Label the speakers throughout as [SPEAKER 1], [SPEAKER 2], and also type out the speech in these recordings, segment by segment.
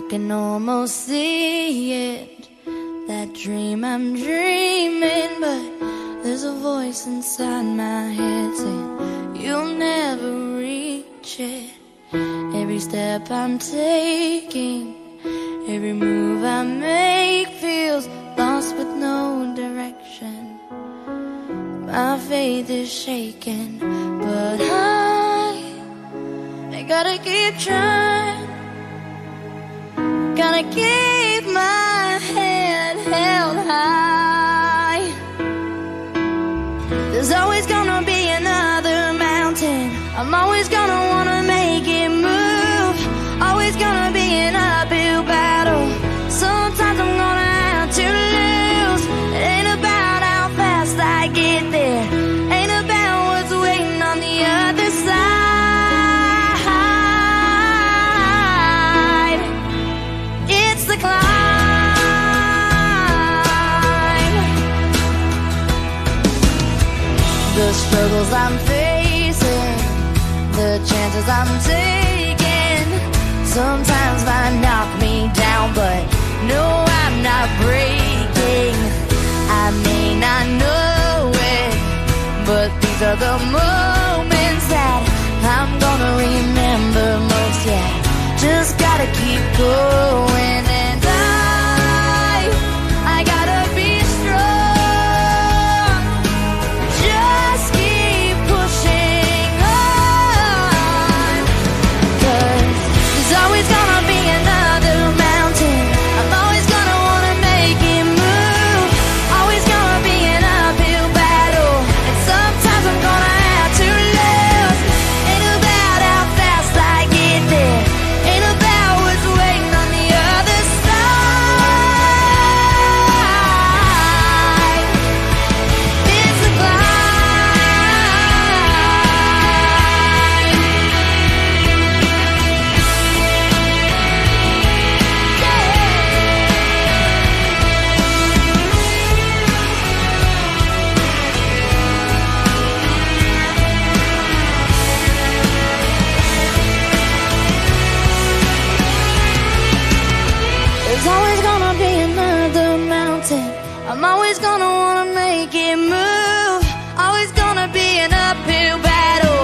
[SPEAKER 1] can almost see it, that dream I'm dreaming, but there's a voice inside my head saying you'll never reach it. Every step I'm taking, every move I make feels lost with no direction. My faith is shaking, but I gotta keep trying. Gotta keep my head held high. There's always gonna be another mountain. I'm always gonna wanna make it move. Always gonna be an uphill battle. Sometimes I'm gonna have to lose. It ain't about how fast I get there, ain't about what's waiting on the other side. It's the climb. The struggles I'm facing, the chances I'm taking, sometimes might knock me down, but no, I'm not breaking. I may not know it, but these are the moments that I'm gonna remember most. Yeah, just gotta keep going, and I gotta be strong. Just keep pushing on, 'cause there's always gonna be another mountain. I'm always gonna wanna make it move. Always gonna be an uphill battle, and sometimes I'm gonna have to lose. Ain't about how fast I get there, ain't about what's waiting on the other side. It's the climb. There's always gonna be another mountain. I'm always gonna wanna make it move. Always gonna be an uphill battle.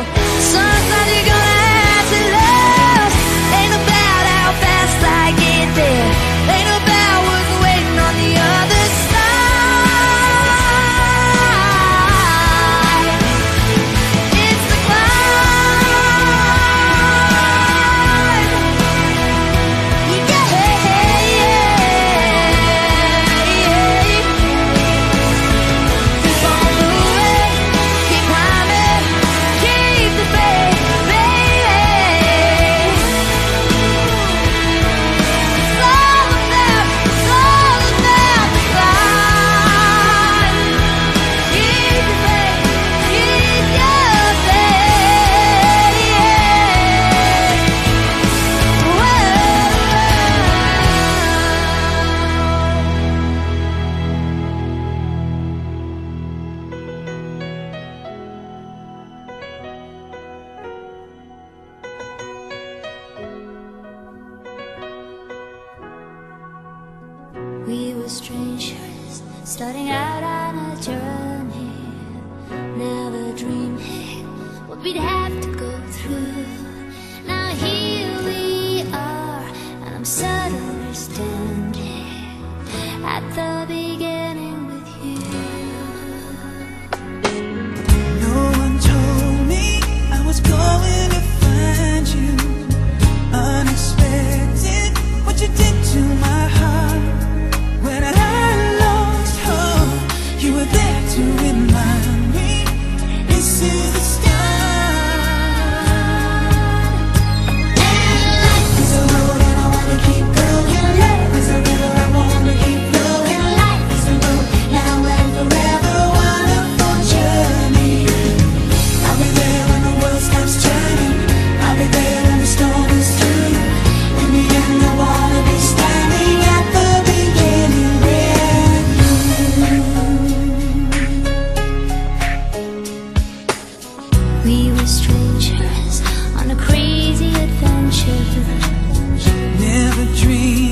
[SPEAKER 1] Sometimes you're gonna have to lose. Ain't about how fast I get there, ain't about what's waiting on the other side. It's the climb. Yeah, keep on moving, keep climbing, keep the faith, baby. It's all about the climb. Keep the faith, keep your faith. Whoa.
[SPEAKER 2] We were strangers, starting out on a journey. Never dreaming what we'd have to go through. Now here we are, and I'm suddenly standing at the beginning with you.
[SPEAKER 3] No one told me I was going to find you. Unexpected, what you did to my heart. When I lost hope, you were there to remind me this is the start. And life is a road and I wanna keep going. Life is a river I wanna keep flowing. Life is a road now and forever, wonderful journey. I'll be there when the world stops turning. I'll be there when the storm is through. In the end, I wanna be standing at the beginning with you.
[SPEAKER 2] We were strangers on a crazy adventure.
[SPEAKER 3] Never dreamed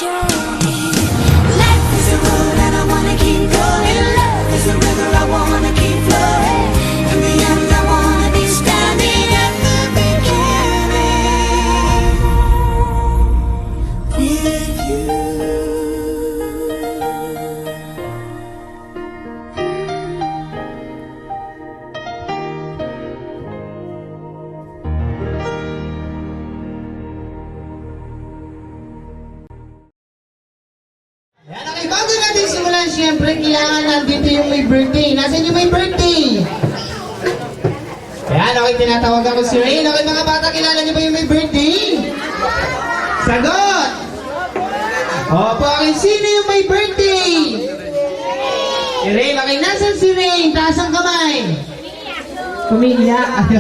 [SPEAKER 2] journey. Life is a road and I wanna keep going. Love is a river I wanna keep flowing. In the end I wanna be standing at the beginning with you.
[SPEAKER 4] Yan, okay, bago natin simulan, syempre, kailangan nandito yung may birthday. Nasaan yung may birthday? Yan, okay, tinatawagan ko si Rain. Okay, mga bata, kilala niyo ba yung may birthday? Sagot! Opo, okay, sino yung may birthday? Si Rain, okay, nasaan si Rain? Taas ang kamay. Umiiyak.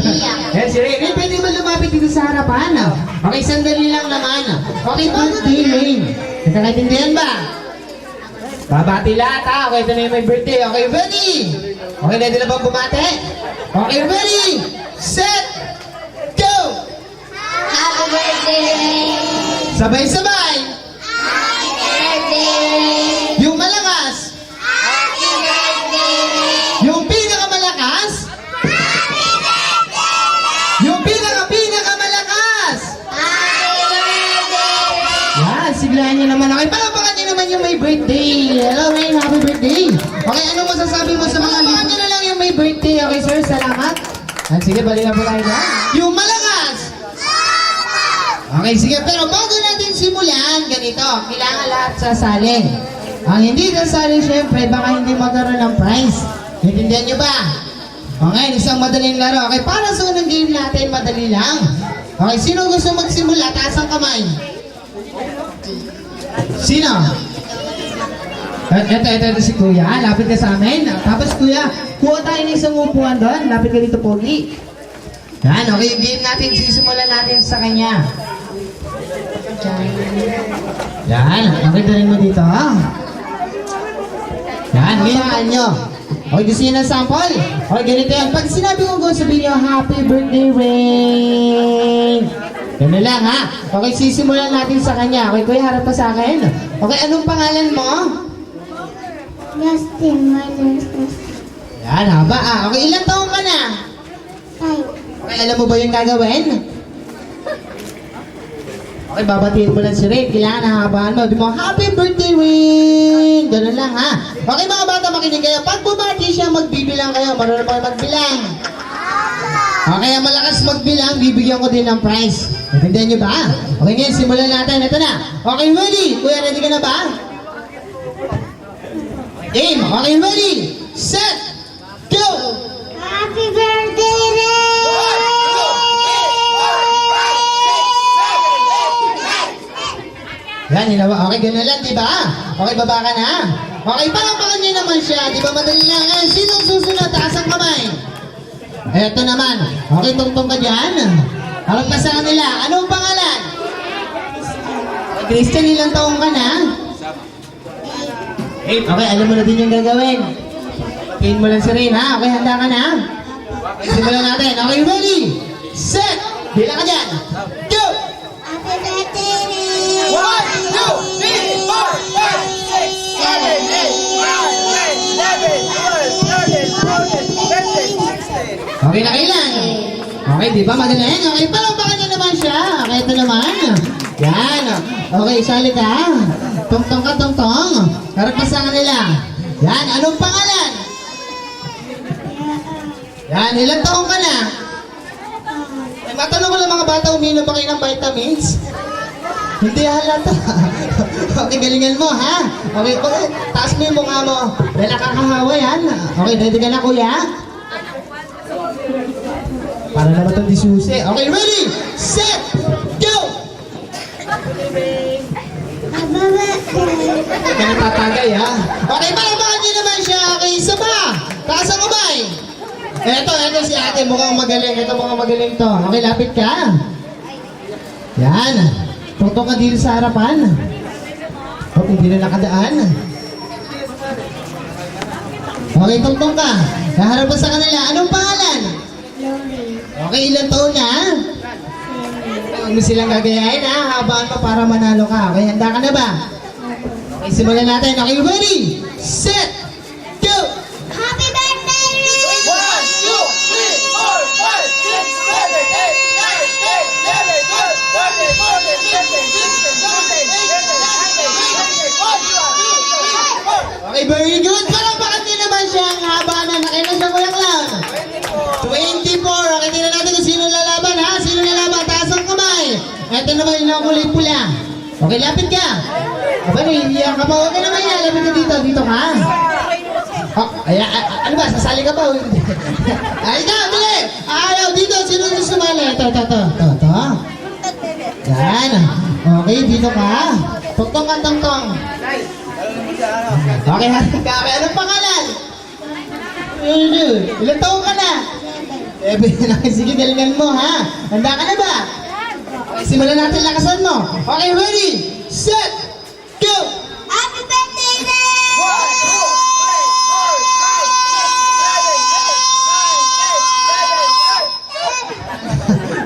[SPEAKER 4] Yan, si Rain. Rain, pwede mo lumapit dito sa harapan. Okay, sandali lang naman. Okay, birthday, Rain. Nagkakaintindihan ba? Babati lahat ha. Okay, ito na yung may birthday. Okay, ready? Okay, ready na bang bumate? Okay, ready? Set! Go!
[SPEAKER 2] Happy birthday!
[SPEAKER 4] Sabay-sabay!
[SPEAKER 2] Happy birthday!
[SPEAKER 4] Yung malakas!
[SPEAKER 2] Happy birthday!
[SPEAKER 4] Yung pinakamalakas! Yung pinakamalakas!
[SPEAKER 2] Happy birthday!
[SPEAKER 4] Yan, siglahan niyo naman. Okay, palapakan niyo naman yung may birthday. Hello, Rain. Happy birthday. Okay, anong masasabi mo sa mga palapakan niyo na lang yung may birthday. Okay, sir. Salamat. Yan, sige, balik na po tayo na. Yung malakas! Okay, sige. Pero bago natin simulan, ganito. Kailangan lahat sasali. Ang hindi sasali, syempre, baka hindi magkaroon ng prize. Intindihan niyo ba? Okay, isang madaling laro. Okay, para sa unang game natin, madali lang. Okay, sino gusto magsimula? Taas ang kamay. Sino? Ito si Kuya. Lapit ka sa amin. Tapos Kuya, kuha tayo ng isang upuan doon. Lapit ka dito, Pogi. Yan, okay. Yung game natin, sisimulan natin sa kanya. Yan, okay rin mo dito. Yan, ganyan nyo. Okay, gusto nyo ng sample? Okay, ganito yan. Pag sinabi ko sabihin nyo, Happy Birthday, Rain! Ganun lang, ha? Okay, sisimulan natin sa kanya. Okay, Kuya, harap ka sa akin. Okay, anong pangalan mo?
[SPEAKER 2] Justin, my name is Justin.
[SPEAKER 4] Yan, haba. Okay, ilang taong ka na? Okay, alam mo ba yung gagawin? Okay, babatiin mo lang si Rain. Kailangan hahabaan mo. Di mo, Happy Birthday, Rain! Ganun lang, ha? Okay, mga bata, makinig kayo. Pag bumati siya, magbibilang kayo. Marunong ba magbilang? Okay, ang malakas magbilang, bibigyan ko din ng prize. Natindihan niyo ba? Okay, ngayon, simulan natin. Ito na. Okay, ready? Kuya, ready ka na ba? Game. Okay, ready? Set! Go!
[SPEAKER 2] Happy birthday, Ray!
[SPEAKER 4] Yan, hinawa. Okay, ganun lang, di ba? Okay, baba ka na. Okay, palakpakan niyo naman siya. Di ba madali lang? Eh, sinong susunod? Taas ang kamay. Eto naman. Okay, tungtong ka dyan. Harap ka sa kanila. Anong pangalan? Christian, ilang taong ka na? 8. Okay, alam mo na din yung gagawin. Pain mo lang si Rain, ha? Okay, handa ka na? Okay, simulan natin. Okay, ready? Set! Bilang ka dyan. Go!
[SPEAKER 2] Happy birthday, Ray!
[SPEAKER 4] 1, 2, 3, 4, 5, 6, 7, 8, 9, 10, 11, 12, 13, 14, 15, 16. Okay na kailan? Okay, di ba magaling? Okay, palakpakan niyo naman siya. Okay, ito naman. Yan. Okay, isali ka. Tungtong ka, tungtong. Harap ka sa kanila. Yan, anong pangalan? Yan, ilang taong ka na? Ay, matanong ko lang mga bata, uminom ba kayo ng vitamins? Hindi halata. Okay, galingan mo, ha? Okay, okay, taas mo yung mukha mo. Dahil nakakahawa yan. Okay, ready ka na, Kuya? Para na ba itong disusi? Okay, ready? Set! Go!
[SPEAKER 2] Happy birthday!
[SPEAKER 4] Hindi ka natatagay, ha? Okay, palakpakan niyo naman siya. Okay, isa pa. Taas ang kamay. Eto si ate. Mukhang magaling. Ito mukhang magaling to. Okay, lapit ka. Yan. Tungtong ka dito sa harapan. Oh, hindi na nakadaan. Okay, tungtong ka. Kaharap pa sa kanila. Anong pangalan? Okay, ilang taon na? Huwag mo silang gagayain, ha? Habaan mo para manalo ka. Okay, handa ka na ba? Okay, simulan natin. Okay, ready? Set! Go!
[SPEAKER 2] Happy birthday, Rick!
[SPEAKER 5] 1, 2, 3, 4, 5, 6, 7, 8, 9, 10, 11, 12, 13, 14, 15, 16, 17, 18, 19, 20, 21, 22, 23, 24.
[SPEAKER 4] Okay, very good. Palakpakan din naman siya ang haba na nakailan siya kuya clown. 24. Okay, tingnan natin kung sino lalaban ha. Sino lalaban? Taas ang kamay. Ito naman yung kulay pula. Okay, lapit ka. Aba, nahihiya ka pa. Huwag ka naman yan. Lapit ka dito. Dito ka. Oh, ano ba? Sasali ka ba? Ay, ikaw, dali. Ayaw, dito. Sino yung sumali? Ito. Yan. Okay, dito ka. Tungtong ka, tungtong. Okay, hati ka. Okay, anong pangalan? Ilan taong ka na? Sige, galingan mo, ha? Handa ka na ba? Okay, simulan natin lakasan mo. Okay, ready, set, go!
[SPEAKER 2] Happy birthday, Rick!
[SPEAKER 5] 1, 2, 3, 4, 5,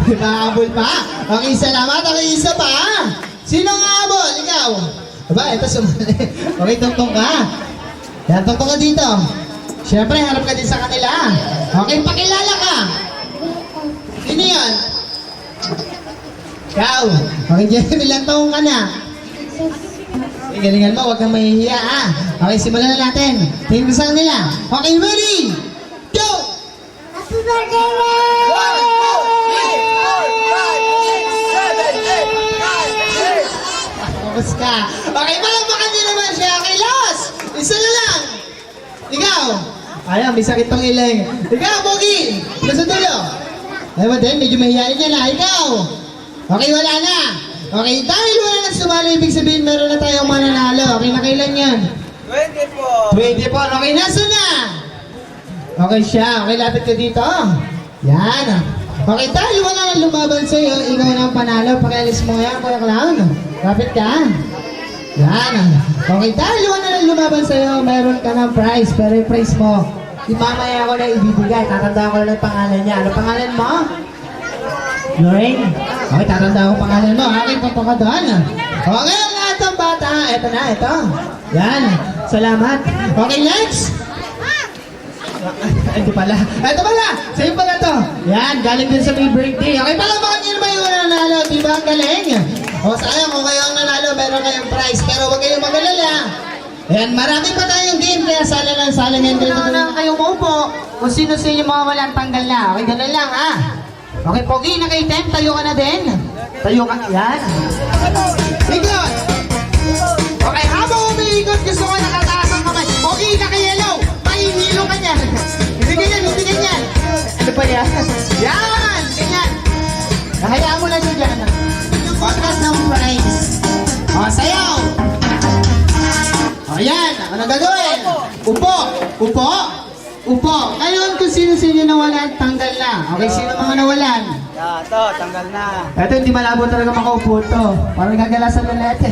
[SPEAKER 5] 6, 7, 8, 9, 10, 11, 12.
[SPEAKER 4] Nakahabol pa. Okay, salamat. Okay, isa pa. Sino ang habol? Ikaw. Aba, ito sumali. Okay, tungtong ka. Yan, tungtong ka dito. Siyempre, harap ka din sa kanila. Okay, pakilala ka. Sino yan? Ikaw. Okay, Jeremy, ilang taong ka na? Okay, galingan mo, huwag kang mahihiya, ha? Okay, simulan na natin. Tingin ko sa kanila. Okay, ready? Go!
[SPEAKER 2] Happy birthday, Rick!
[SPEAKER 5] 1, 2, 3, 4, 5, 6, 7, 8, 9, 10.
[SPEAKER 4] Tapos ka. Okay, palakpakan din naman siya. Okay, last! Isa na lang. Ikaw. Ayan, may sakit tong ilang. Ikaw, Pogi. Nasa dulo. Ay, ba din? Medyo mahihayin niya na. Ikaw. Okay, wala na. Okay, dahil wala na sumali, ibig sabihin meron na tayong mananalo. Okay, nakailan yan?
[SPEAKER 5] 24.
[SPEAKER 4] 24. Okay, nasa na? Okay siya. Okay, lapit ka dito. Yan. Okay, dahil wala na lumaban sa'yo, ikaw na ang panalo. Pakialis mo yan, Kuya Clown. Lapit ka. Yan. Okay, dahil wala na lumaban sa'yo, meron ka ng prize. Pero yung prize mo, mamaya ako na ibibigay. Tatandaan ko na lang pangalan niya. Ano pangalan mo? Lorraine. Okay, tatandaan ko pangalan mo. Okay, punta ka doon. Okay, ang lahat ng bata. Ito na, ito. Yan. Salamat. Okay, next. Ito pala. Ito pala. Sa'yo pala to. Yan, galing din sa may birthday. Okay, palamakan niyo naman yung nanalo. Di ba? Ang galing. O, sayang kung kayo ang nanalo, meron kayong prize. Pero huwag kayong mag-alala. Ayan, marami pa tayong game. Kaya sala ngayon. Dito na kayo maupo. Kung sino sa inyo mga walang tanggal na. Okay, ganun lang, ha? Okay, Pogi, nakaitem. Tayo ka na din. Tayo ka. Yan. Ikot. Okay, habang umiikot, gusto ko nakataas ang kamay. Pogi, naka-yellow. Mahihilo ka niyan. Hindi ganyan. Ano pa yan? Yan! Ganyan. Nahayaan mo na siya dyan. Podcast ng prize. O, sayaw. O, yan. Ano gagawin? Upo. Ngayon, kung sino-sino nawalan, tanggal na. Okay, sino mga nawalan?
[SPEAKER 5] Yeah, to, tanggal na.
[SPEAKER 4] Ito, hindi malabo talaga makaupo to. Parang gagalasan ng lete.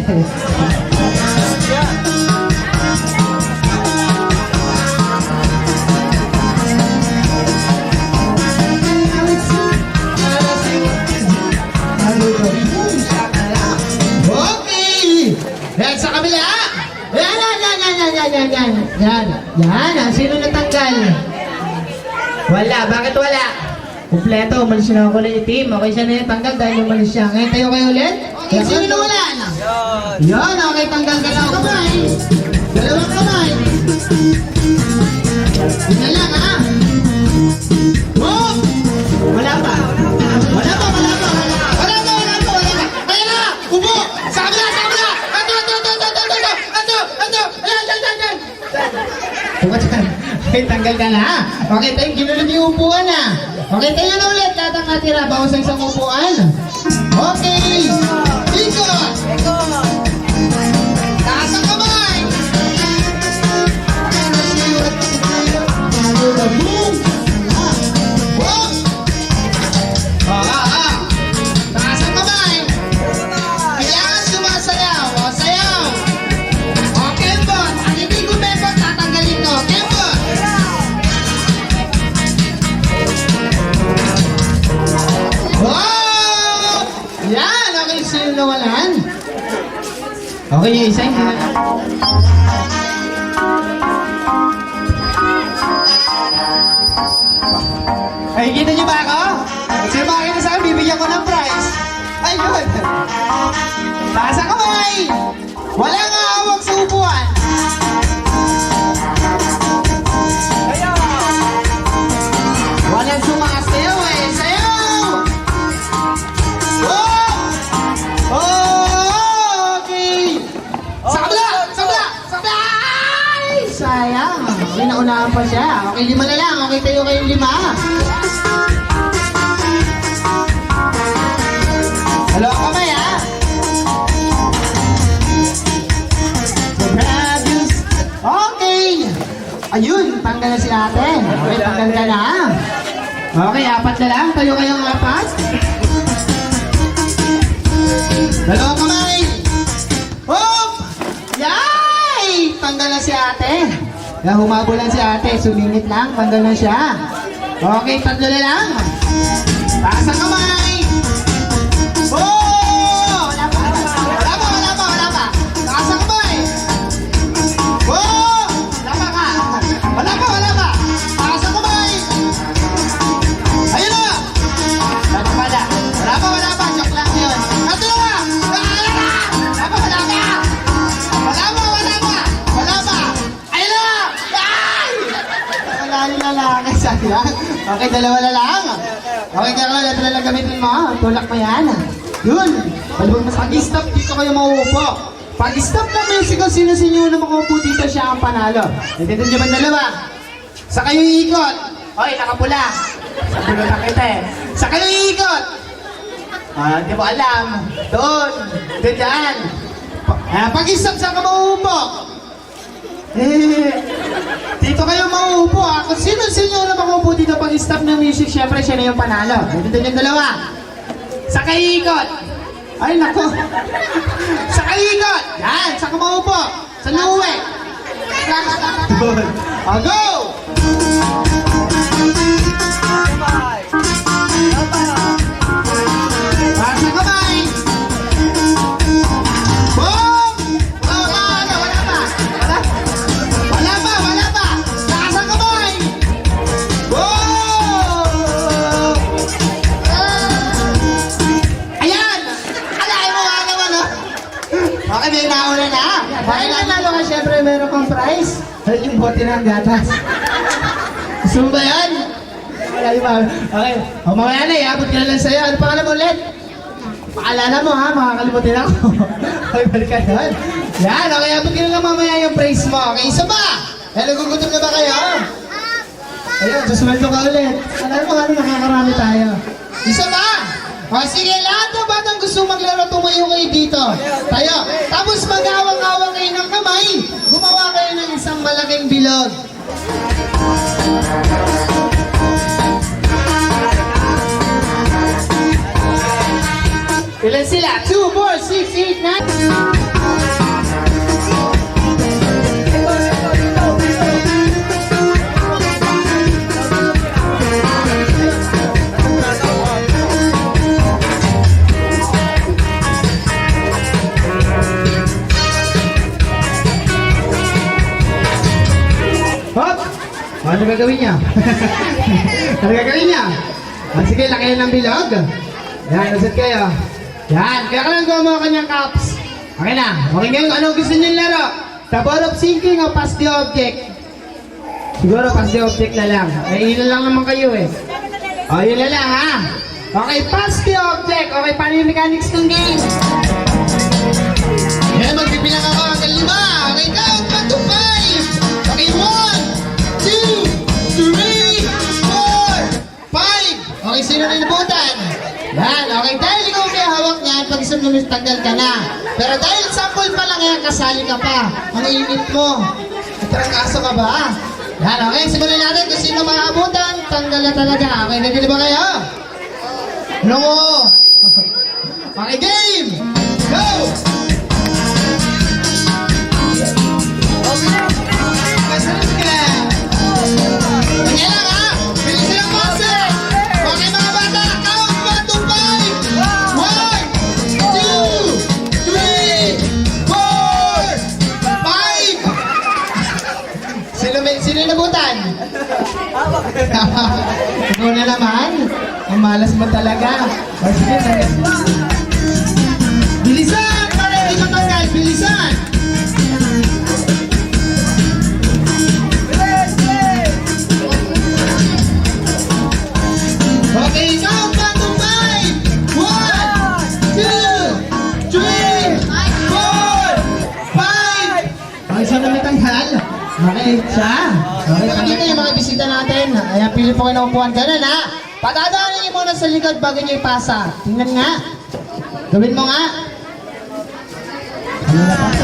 [SPEAKER 4] Okay! Yan sa kabila! Yan! Sino natanggal? Wala. Bakit wala? Kompleto, umalis na ako ulit itim. Okay, siya na yung tanggal dahil umalis siya. Ngayon tayo kayo ulit? Okay, sino nawala? Yan, okay, tanggal ka lang kamay. Dalawang kamay. Yun lang, ha? Oh! Wala pa. Kaya na! Upo! Sa kabila! Ayan! Tuwa dyan. Okay, tanggal ka na, ha? Okay, tayo, ginulit yung upuan, ha? Okay, tayo na ulit. Lahat ang natira. Bawas sa isang upuan. Okay! Ikot! Taas ang kamay! Boom! Boom! Taas ang kamay! Kailangan sumasayaw. O, sayaw! O, Kembot! Ang hindi ko Kembot, tatanggalin ko. Kembot! Wow! Yan! Okay, Okay, yung isa, hindi na. Ay, kita niyo ba ako? Sino ba kayo sa akin? Bibigyan ko ng prize. Ayun. Taas ang kamay. Walang aawak sa upuan. Walang sumasayaw eh. Sayaw! Oh! Oh! Okay. Sa kabila! Sa kabila! Sa kabila! Ay! Sayang. Okay, naunahan pa siya. Okay, 5 na lang. Okay, tayo kayong 5. Hello, kamay ha? Okay. Ayun, tanggal na si ate. Okay, tanggal ka na. Okay, 4 na lang. Tayo kayong 4. Hello, kamay. Hop! Yay! Tanggal na si ate. Kaya humabol lang si ate. Sumingit lang. Tanggal na siya. Okay, 3 na lang. Taas ang kamay. Oh! Wala pa. Wala pa, wala pa, wala pa. Taas ang kamay. Oh! Wala pa ka. Wala pa, wala pa. Taas ang kamay. Ayun na. Wala pa, wala. Wala pa, wala pa. Joke lang yun. Ito na nga. Wala pa. Wala pa, wala pa. Wala pa, wala pa. Wala pa. Ayun na. Ay! Wala na lang. Sayang. Okay, 2 na lang. Okay, Carol, ito na lang gamitin mo. Tulak mo yan. Yun. Balibog mas pag-stop, dito kayo mauupo. Pag-stop ng music kung sino-sino na makaupo dito, siya ang panalo. Nandito nyo ba 2? Sa kayo iikot. Oy, nakapula. Sa pulo na kita eh. Sa kayo iikot. Di mo alam. Doon. Doon dyan. Pag-stop, saan ka mauupo? Dito kayo mauupo ha. Kung sino-sino na makaupo dito pag-stop ng music, syempre siya na yung panalo. Dito yung 2. Sa kaikot. Ay, nako. Sa kaikot. Yan, sa kumaupo. Sa nuwe. Oh, go! Sa kamay. Boom! Wala pa. Wala pa, wala pa. Taas ang kamay. Boom! Ayan! Alain mo nga naman, no? Okay, may nauna na. Okay, nanalo ka, syempre, meron kang prize. Ay, yung bote ng gatas. Gusto mo ba yan? Wala yung mga... Okay. O, mamaya na, iabot ka na lang sa'yo. Ano pangalan mo ulit? Paalala mo, ha? Makakalimutin ako. Okay, balik ka doon. Yan, okay, abot ka na lang mamaya yung praise mo. Okay, isa ba? Eh, nagugutom na ba kayo? Ayun, susweldo ka ulit. Alam mo, ano, nakakarami tayo. Isa ba? O, sige, lahat ng batang gusto maglaro, tumayo kayo dito. Tayo. Tapos mag-awang-awang kayo ng kamay. Gumawa kayo ng isang malaking bilog. Ilan sila? 2, 4, 6, 8, 9. Hop! Ano gagawin niya? Ano gagawin niya? Sige, lakayan ng bilog. Yan, nasad kayo. Yan, kaya ka lang gumawa kanyang cups. Okay na. Okay ngayon, ano gusto niyo laro? Tower of sinking o pass the object? Siguro pass the object na lang. Eh, ilan lang naman kayo eh. O, yun na lang ha. Okay, pass the object. Okay, paano yung mechanics ng game? Yan, magpipilang ako hanggang 5. Okay, count 1 to 5. Okay, 1, 2, 3, 4, 5. Okay, sino nilabutan? Yan, okay. Dahil ikaw may hawak niyan, pag isang lumis, tanggal ka na. Pero dahil sample pa lang yan, kasali ka pa. Ang init mo. Itrangkaso ka ba? Yan, okay. Simulan natin kung sino maabutan, tanggal na talaga. Okay, nagili ba kayo? No! Okay, game! Go! Kasunod ka! Kanya lang ha! Bilisin ang boses! Okay mga bata, count 1 to 5! 1, 2, 3, 4, Ikaw na naman. Ang malas mo talaga. O sige, tanggal. Bilisan! Pare, ikaw tanggal. Bilisan! Okay, count down to 5! 1, 2, 3, 4, 5! Okay, saan na may tanggal? Okay, siya. Okay, dito yung mga bisita natin. Ayan, pili po kayo na upuan. Ganun ha. Patadaanin niyo muna sa likod bago niyo ipasa. Tingnan nga. Gawin mo nga. Ano na pa?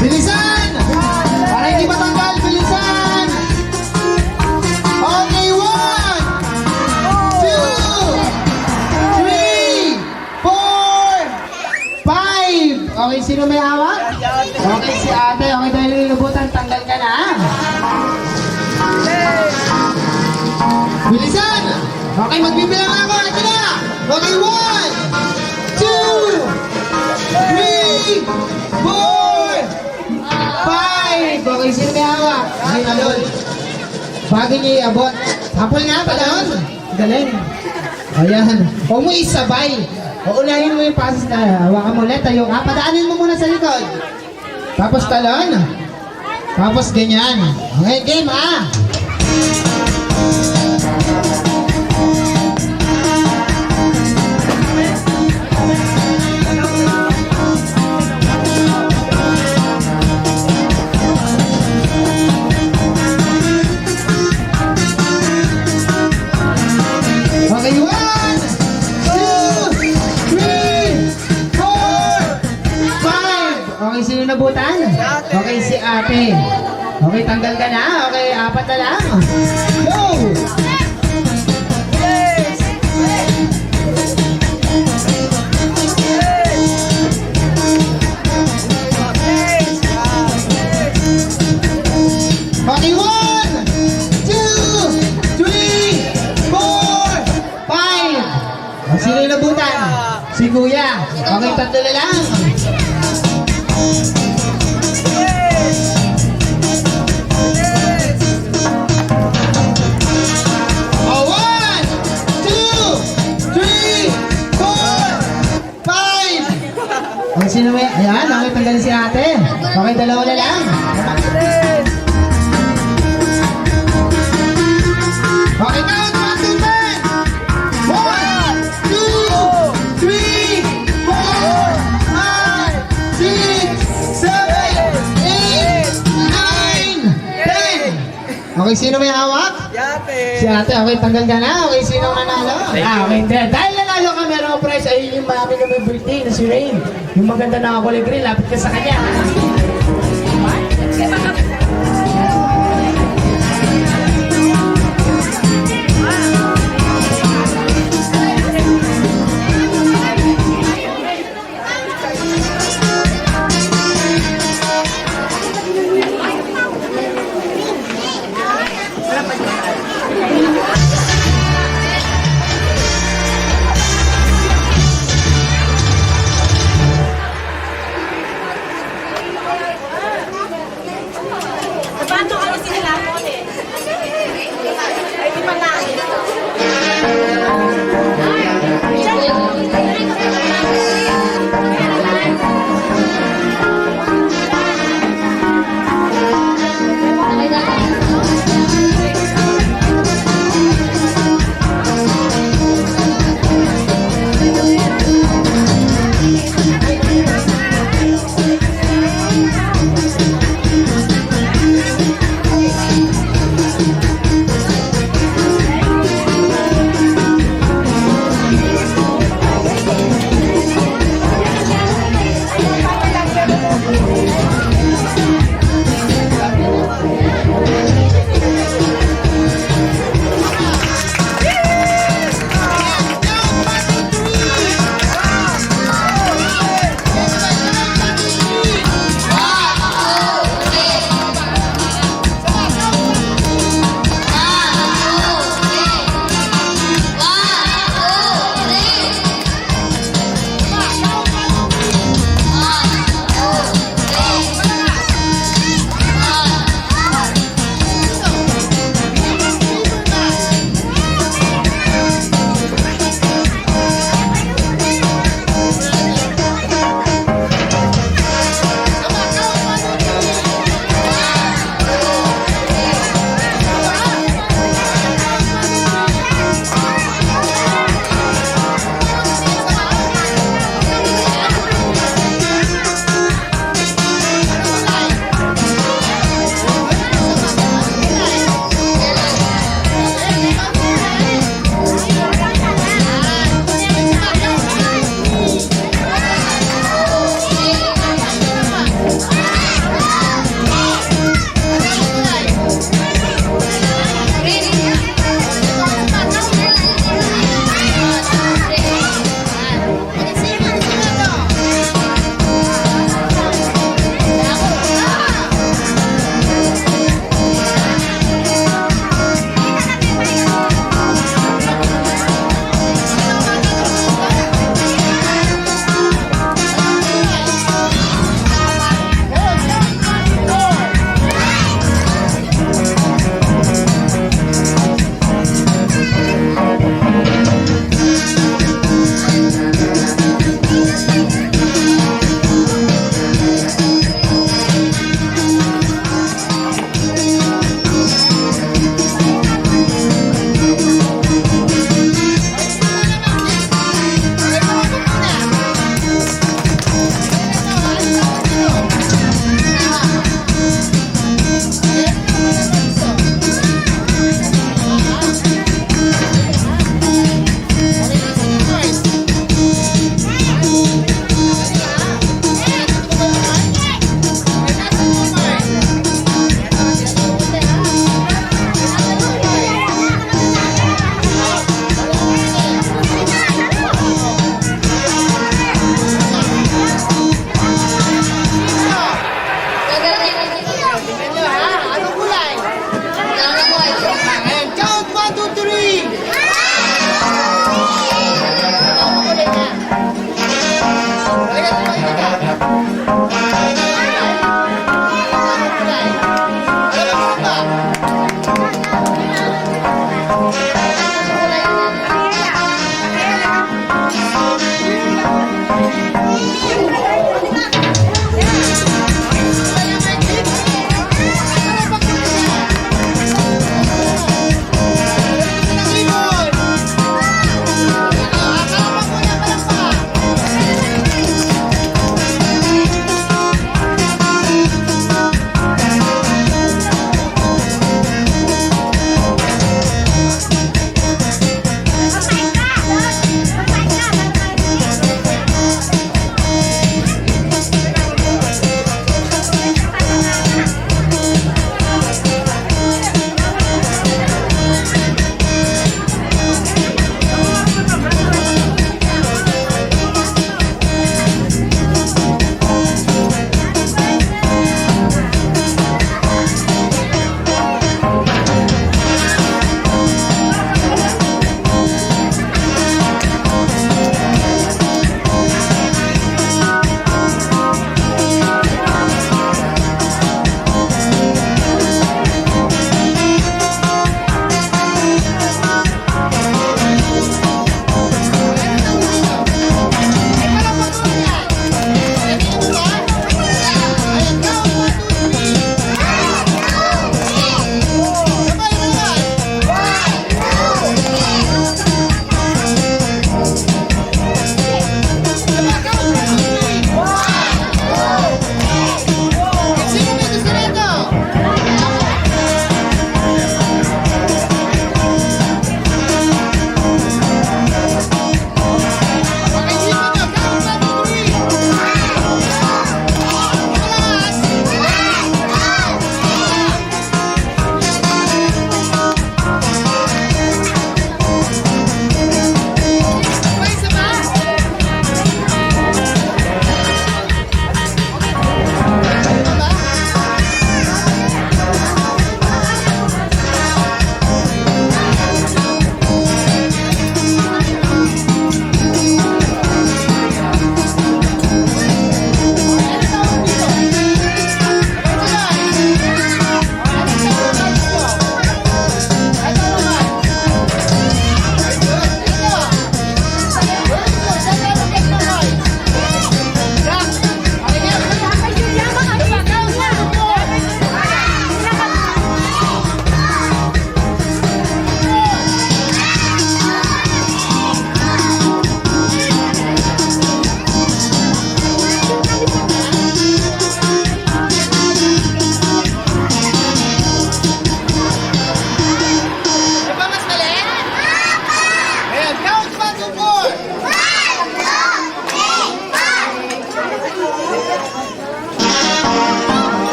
[SPEAKER 4] Bilisan! Para hindi matanggal, bilisan! Okay, 1, 2, 3, 4, 5! Okay, sino may hawak? Okay, si ate. Okay, dahil nilubutan, tanggal ka na. Bilisan! Okay, magbibilang ako. Ito na! Okay, 1, 2, 3, 4, 5! Okay, sino may hawak? Ay, talon. Bago niyo iabot. Hapol nga, talon. Galing. Ayan. Huwag mo isabay. Uunahin mo yung passes na. Hawakan mo ulit. Tayo ka. Padaanin mo muna sa likod. Tapos talon. Tapos ganyan. Okay, game ha. Okay, 1, 2, 3, 4, 5. Okay, sino nabutan? Okay, si ate. Okay, tanggal ka na. Okay, 4 na lang. Go! Okay, 1, 2, 3, 4, 5. Sino yung nabutan? Si Kuya. Okay, 3 na lang. Oh, 1, 2, 3, 4, 5. Okay, sino may... Ayan, okay, tanggalin si ate. Okay, 2 na lang. Okay, count 1 to 10. 1, 2, 3, 4, 5, 6, 7, 8, 9, 10. Okay, sino may hawak? Si ate. Okay, tanggal ka na. Okay, sino ang nanalo? Okay, hindi. Dahil nanalo ka, meron akong prize. Ayun yung mami na may birthday na si Rain. Yung maganda na kulay green, lapit ka sa kanya.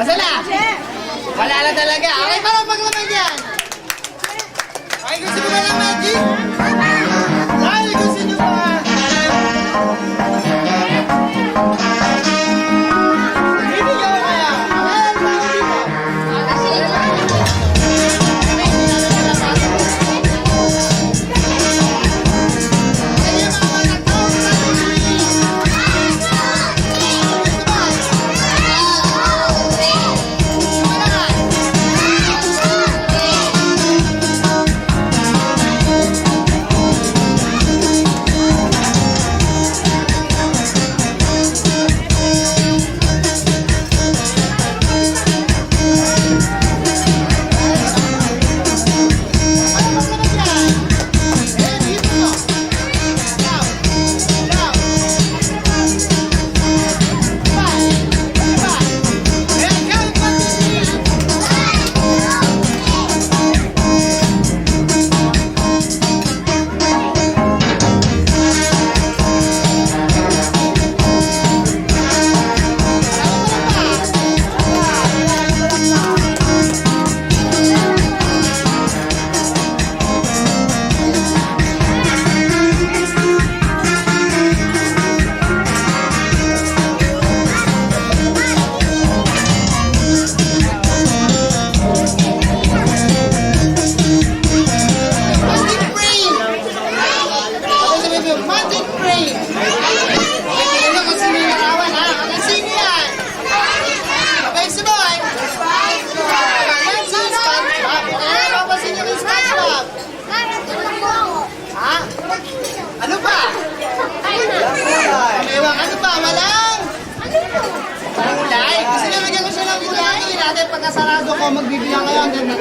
[SPEAKER 4] Nasaan na? Wala na talaga. Okay, parang paglaman yan. Okay, gusto mo na lang, Maggie? Dahil gusto nyo ba? Hindi nyo kaya. Ayan, mga dito. Ayan, mga nagtawag. Magic brain! Ako sabihin mo, magic brain! Ano kung sino yung nakawan, ha? Kung sino yan? Okay, sabay! Yan si SpongeBob. Okay, napapansin niyo yung SpongeBob. Ha? Ano pa? Amewang, ano pa? Walang? Kulay? Gusto niyo bigyan ko siya ng kulay? Natin pagkasarado ko, magbibilang kayo hanggang 3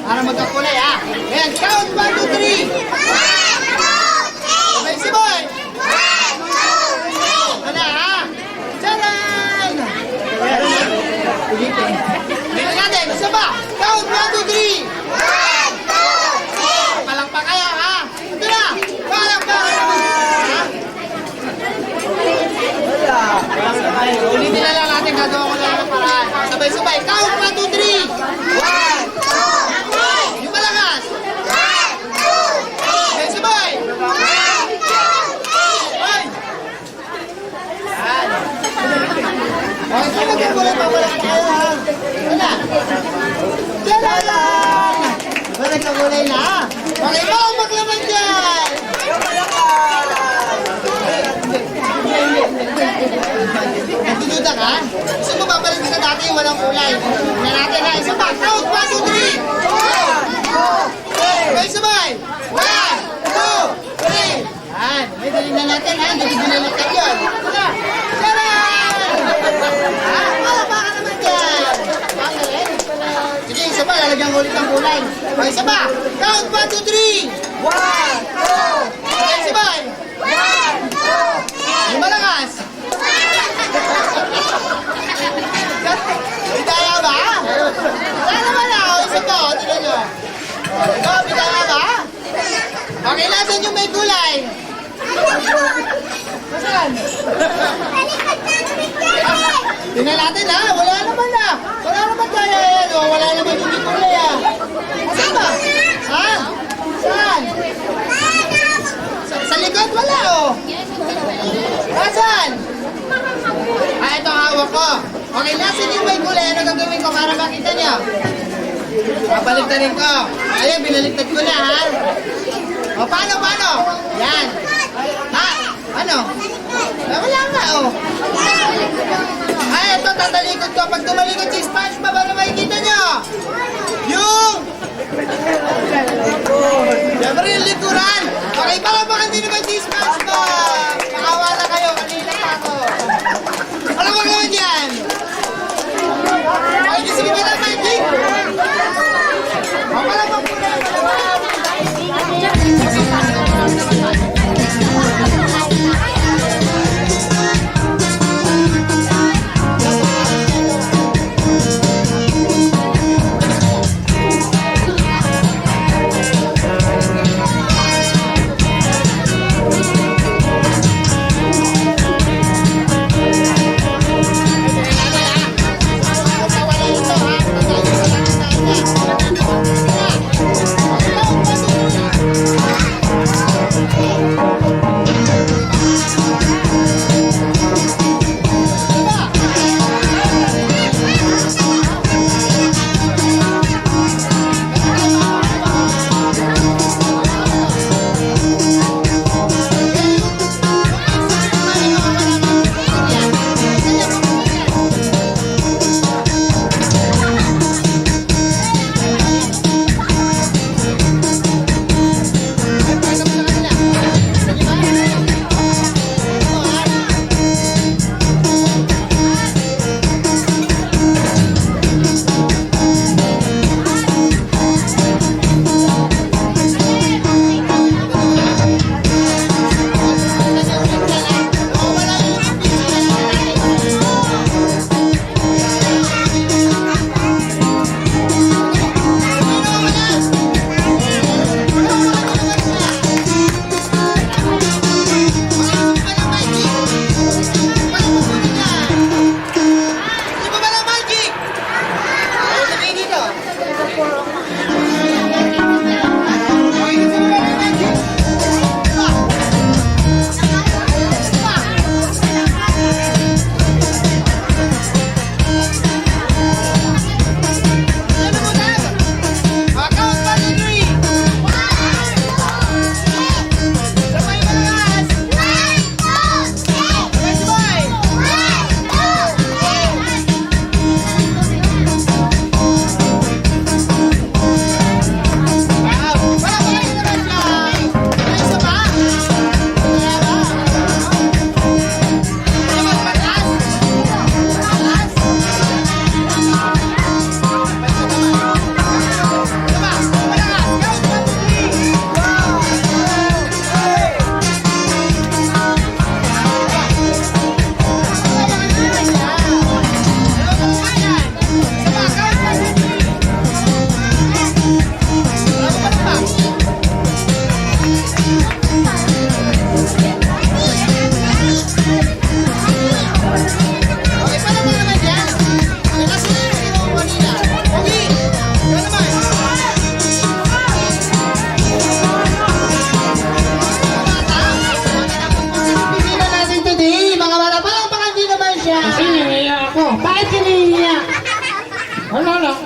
[SPEAKER 4] para magkakulay, ha? Ayan, count 1, 2, 3! Okay, si Boy! Wala, ha? Charan! Dito natin, isa ba? Count 1, 2, 3! Palakpak kayo, ha? Ito na! Palakpak kayo! Ha? Ulitin na lang natin, gagawa ko lang ng paraan. Sabay-sabay, count 1, 2, 3! Yung malakas! Okay, sabay! Ay! Yan. Okay, so magkakulay pa wala tayo, ha? Wala! Charan! Diba nagkakulay na? Okay, baka maglaman dyan! Nagdududa ka? Gusto mo babalik ka sa dati yung walang kulay? Tingnan natin na. Isa pa. Count. 1, 2, 3. Okay, sabay. 1, 2, 3. Yan. May dalhin na natin, ha? Hindi dinalikat yun. Tara. Charan! Ha? Wala pa ka naman dyan. Magaling. Sige, isa pa. Lalagyan ko ulit ng kulay. Okay, isa pa. Count. 1, 2, 3. 1, 2, okay, sabay. 1, 2, yung malakas. Bidaya ba? Wala naman ako. Isa po. Tignan nyo. Oh, bidaya ba? Okay, nasan yung may kulay? Saan? Tingnan natin, ha? Wala naman na. Wala naman kaya yan. Oh, wala naman yung may kulay, ha? Saan ba? Ha? Saan? Sa likod, wala, oh. Nasaan? Ah, ito ang hawak ko. Okay, nasan yung may kulay? Ano gagawin ko para makita niyo? Babaliktarin ko. Ayun, binaliktad ko na, ha? O, paano? Yan. Ha? Ano? Wala nga, oh. Ay, ito, tatalikod ko. Pag tumalikod si SpongeBob, ano makikita nyo? Yung... Siyempre yung likuran. Okay, palapakan din naman si SpongeBob. Nakawa na kayo, kanina pa ako. Ano ba naman yan? Ay, sige ba na, Magic? O, palapak po na, palapak.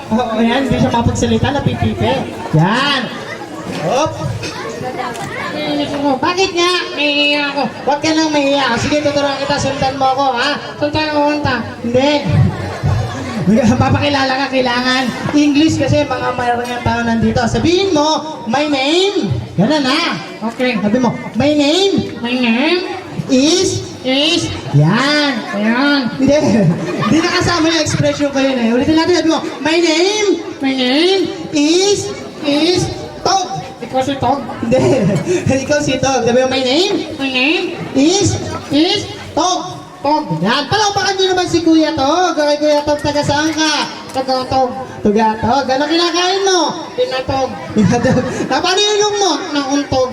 [SPEAKER 4] Oo, yan. Hindi siya mapagsalita, napipipi. Yan. Hop. Bakit nga? Mahihiya ako. Huwag ka nang mahihiya. Sige, tuturuan kita. Sundan mo ako, ha? Sundan mo kunta. Hindi. Papakilala ka, kailangan. English kasi mga maraming tao nandito. Sabihin mo, my name. Ganun, ha? Okay. Sabi mo, my name. My name is. Yan. Ayan. Hindi. Hindi nakasama yung expression ko yun eh. Ulitin natin. Sabi mo, my name is Tog. Ikaw si Tog? Hindi. Ikaw si Tog. Sabi mo, my name is Tog. Tog. Yan. Palakpakan nyo naman si Kuya Tog. Okay, Kuya Tog, taga saan ka? Taga-Tog. Taga-Tog. Ano kinakain mo? Tinatog. Tinatog. Paano yung ilong mo? Nauntog.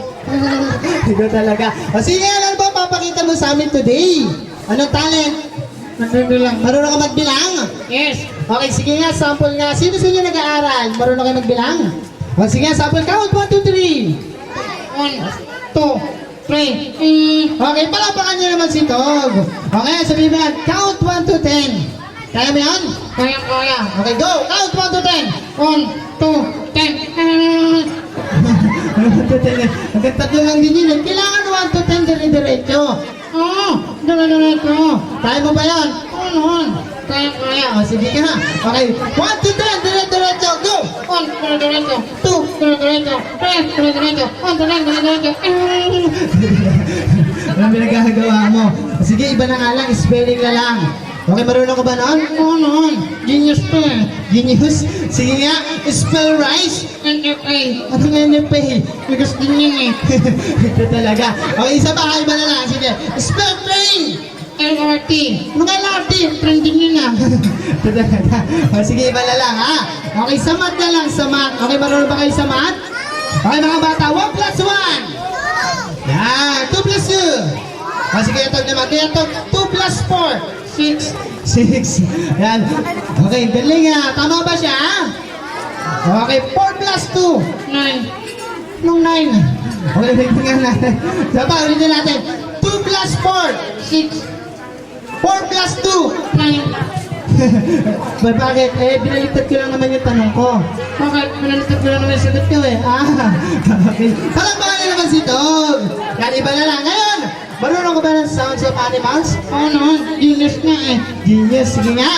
[SPEAKER 4] Ikaw talaga. O sige, ano ba papakita mo sa amin today? Anong talent? Magbilang. Marunong ka magbilang? Yes. Okay, sige nga, sample nga. Sino sa inyo nag-aaral? Marunong kayo magbilang? O sige nga, sample. Count 1, 2, 3. 1, 2, 3. Okay, palapakan niyo naman si Tog. Okay, sabihin mo yan. Count 1 to 10. Kaya mo yan? Kaya. Okay, go. Count 1 to 10. 1, 2, 10. 1 to 10. Hanggang tatlo lang din yun. Kailangan 1 to 10 dire-diretso. Oo, dire-diretso. Kaya mo ba yan? 1, On. Kaya. O, sige ka. Okay. 1 to 10. Dire-diretso. Go. 1, dire-diretso. 2, dire-diretso. 3, dire-diretso. 1 to 10, dire-diretso. Anong pinagkagawa mo? Sige, iba na nga lang. Spelling na lang. Okay, marunong ka ba noon? Oo, noon. Genius to eh. Genius? Sige nga, spell rice. NFA. Ano nga NFA? Because din yun eh. Ito talaga. Okay, isa pa, iba na lang. Sige, spell train. LRT. Ano nga LRT? Trending yun ah. Ito talaga. O, sige, iba na lang ha. Okay, sa math na lang, sa math. Okay, marunong ba kayo sa math? Okay, mga bata, 1 plus 1. Yan, 2 plus 2. O, sige, ito naman. Ito, 2 plus 4. 6. Yan. Okay, galing ah. Tama ba siya? Okay, 4 plus 2. 9. Nung 9. Okay, tingnan natin. Dapat, ulitin natin. 2 plus 4. 6. 4 plus 2. 9. Bakit? Eh, binaliktad ko lang naman yung tanong ko. Bakit? Binaliktad ko lang naman yung sagot ko eh. Okay. Palakpakan na naman si Dog. Yan, iba na lang. Ngayon, marunong ko ba ng sounds of animals? Oo naman. Genius nga eh. Genius. Sige nga.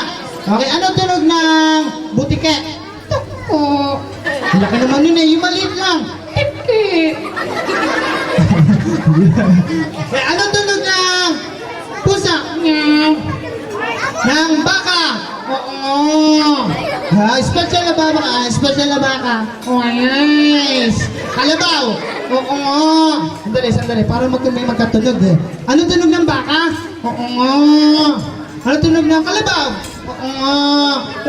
[SPEAKER 4] Okay, ano tunog ng butiket? Tuko. Laki naman yun eh. Yung maliit lang. Tiki. Okay, ano tunog ng pusa? Meow. Ng baka? Oo. Special na baka? Special na baka? Oh, yes. Kalabaw? Oo. Sandali. Para may magkatunog eh. Ano tunog ng baka? Oo. Ano tunog ng kalabaw? Oo.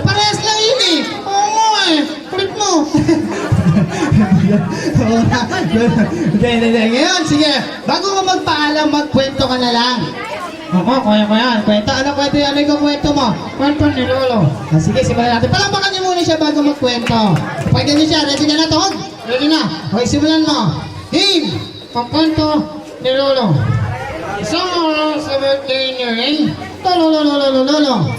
[SPEAKER 4] Parehas lang yun eh. Oo eh. Kulit mo. Hindi. Ngayon, sige. Bago ka magpaalam, magkwento ka na lang. Oo, kaya. Kwento. Ano kwento yan? Ano yung kwento mo? Kwento ni Lolo. Sige, simulan natin. Palampakan niyo muna siya bago magkwento. Pakinggan niyo siya. Ready ka na, Tog? Ready na. Okay, simulan mo. Game! Pagkwento ni Lolo. Isang araw sa birthday ni Ray. Lolo.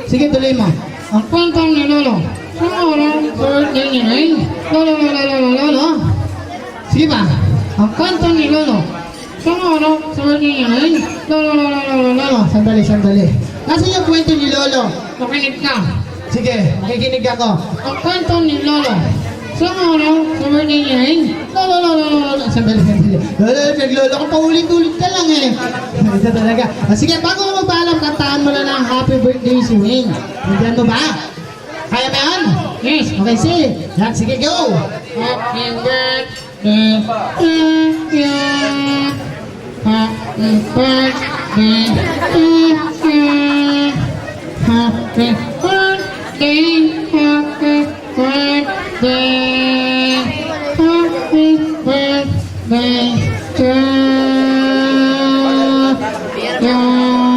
[SPEAKER 4] Sige, tuloy mo. Ang kwento ni Lolo. Isang araw sa birthday ni Ray. Lolo. Sige ba? Ang kwento ni Lolo. Isang araw sa birthday ni Ray. Lolo. Sandali. Nasaan yung kwento ni Lolo? Makinig ka. Sige, makikinig ako. Ang kwento ni Lolo. Isang araw sa birthday ni Ray. Lolo. Sandali. Lolo, naglolo ko paulit-ulit ka lang eh. Ito talaga. Sige, bago ko magpaalam, kantaan mo na ng happy birthday si Wayne. Nandiyan mo ba? Kaya ba yan? Yes. Okay, sige. Yan, sige, go! Happy birthday to you. Happy birthday to you. Happy birthday. Happy birthday. Happy birthday to you.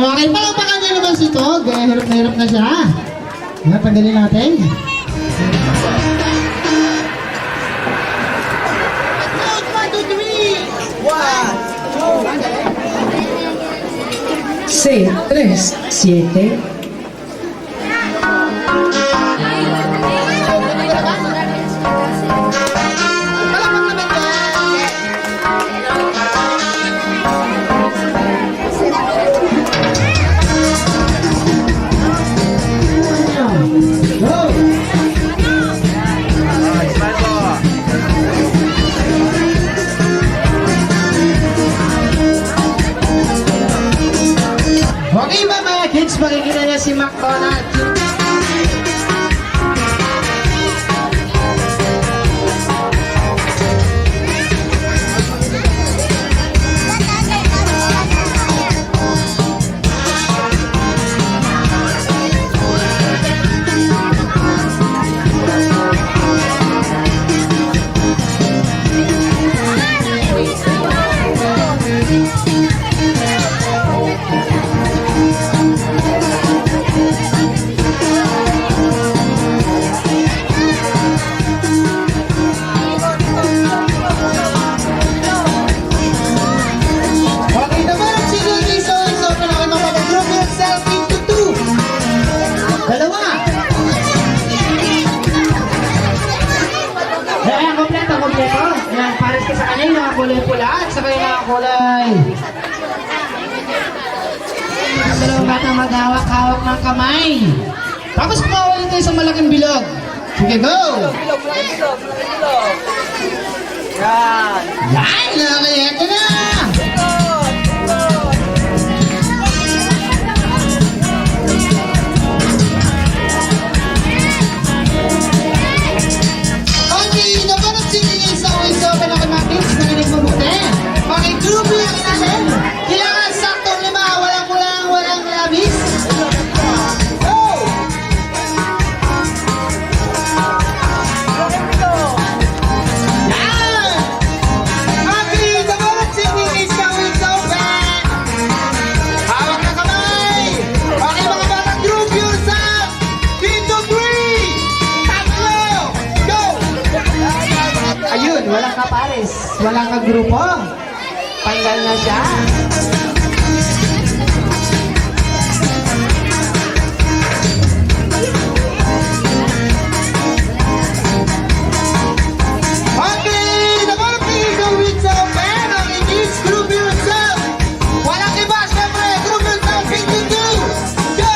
[SPEAKER 4] Okay, palakpakan niyo naman si Tog. Hirap na siya. Yan, tanggalin natin.
[SPEAKER 6] C37
[SPEAKER 4] Okay ba mga kids, makikita niya si McDonald? Okay naman, si Rudy so pinaka mag-group yourself into 2. Dalawa. Ayan, kompleto. Ayan, pares ka sa kanya yung mga kulay pula at saka yung mga kulay. dalawang bata maghawak-hawak ng kamay. Tapos kumawalin tayo sa malaking bilog. Sige, go!
[SPEAKER 5] Yan.
[SPEAKER 4] Yan! Okay, eto na! Okay, napanap sinigay sa Always Open ako natin. Nakinig mabuti. Okay, group lang natin. Kailangan saktong 5. Walang kulang, walang labis. Go! Yan! Okay, napanap sinigay sa Always Open. Hawak na kamay. Okay, mga batang group yourself. 1, 2, 3. Tatlo. Go! Ayun, walang kapares, walang kagrupo. Tanggal na siya. Okay, the Philippines go with the band. Okay, please group yourself. Walang iba, syempre. Group yourself, 1, 2, 3. Go!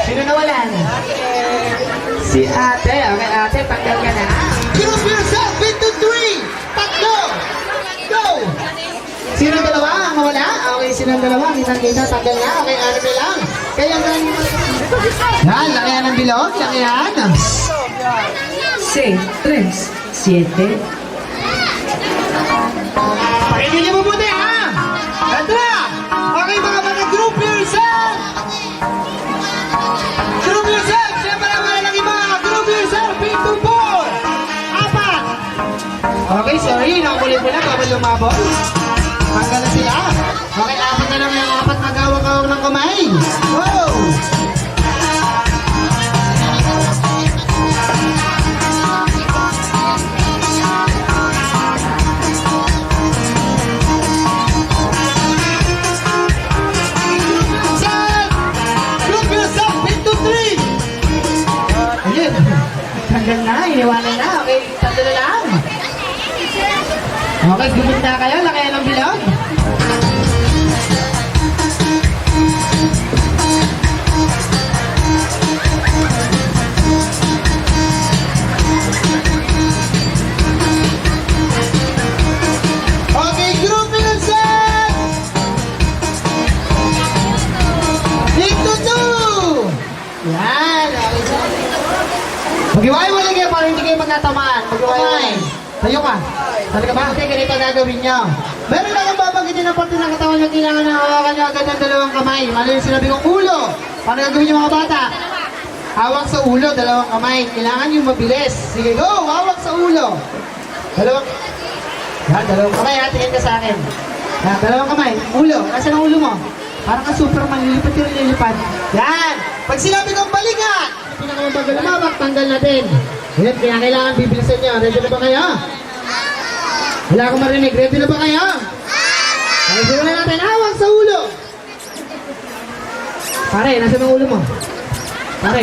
[SPEAKER 4] Sino nawalan? Si ate. Okay, ate, tanggal ka na. Group yourself, 1, 2, 3. Tatlo. Go! Sino ang dalawa? Ang nawala? Okay, sino ang dalawa? Kitang-kita, tanggal na. Okay, ano na lang. Kaya nga... Yan, lakihan ng bilog. Lakihan.
[SPEAKER 6] 6, 3, 7.
[SPEAKER 4] Pakinggan niyo mabuti, ha? Ito na! Okay, mga group yourself! Group yourself! Siyempre naman lang iba! Group yourself! 1, 2, 4! 4! Okay, sorry. Nakulit mo lang bago lumabot. Hanggang na sila. Okay, 4 na lang yung 4 magawag-awag ng kamay. Wow! Group yourself! 1, 2, 3! Ayun. Tanggal na, iniwanan na. Okay, tatlo na lang. Okay, gumit na kayo. Lakayan ng bilog. Okay, group yourself! 1, 2, 2! Yan, okay. Mag-iway mo lang kayo para hindi kayo magkatamaan. Mag-iway. Tayo ka. Sabi ka ba? Okay, ganito gagawin nyo. Meron lang ang babanggitin ng parte ng katawan nyo. Kailangan na hawakan nyo agad ng dalawang kamay. Ano yung sinabi kong ulo? Paano gagawin nyo mga bata? Hawak sa ulo, dalawang kamay. Kailangan nyo mabilis. Sige, go! Hawak sa ulo. Dalawang kamay ha. Tingin ka sa akin. Yan, dalawang kamay. Ulo. Nasaan ang ulo mo? Parang ka Superman. Lilipat yung lilipat. Yan! Pag sinabi kong balikan, pinakamabagal na mabak, tanggal natin. Yan, kaya kailangan bibilisan nyo. Ready na ba kayo? Wala akong marinig. Ready na ba kayo? Okay, simulan natin. Hawak sa ulo. Pare, nasa ng ulo mo? Pare.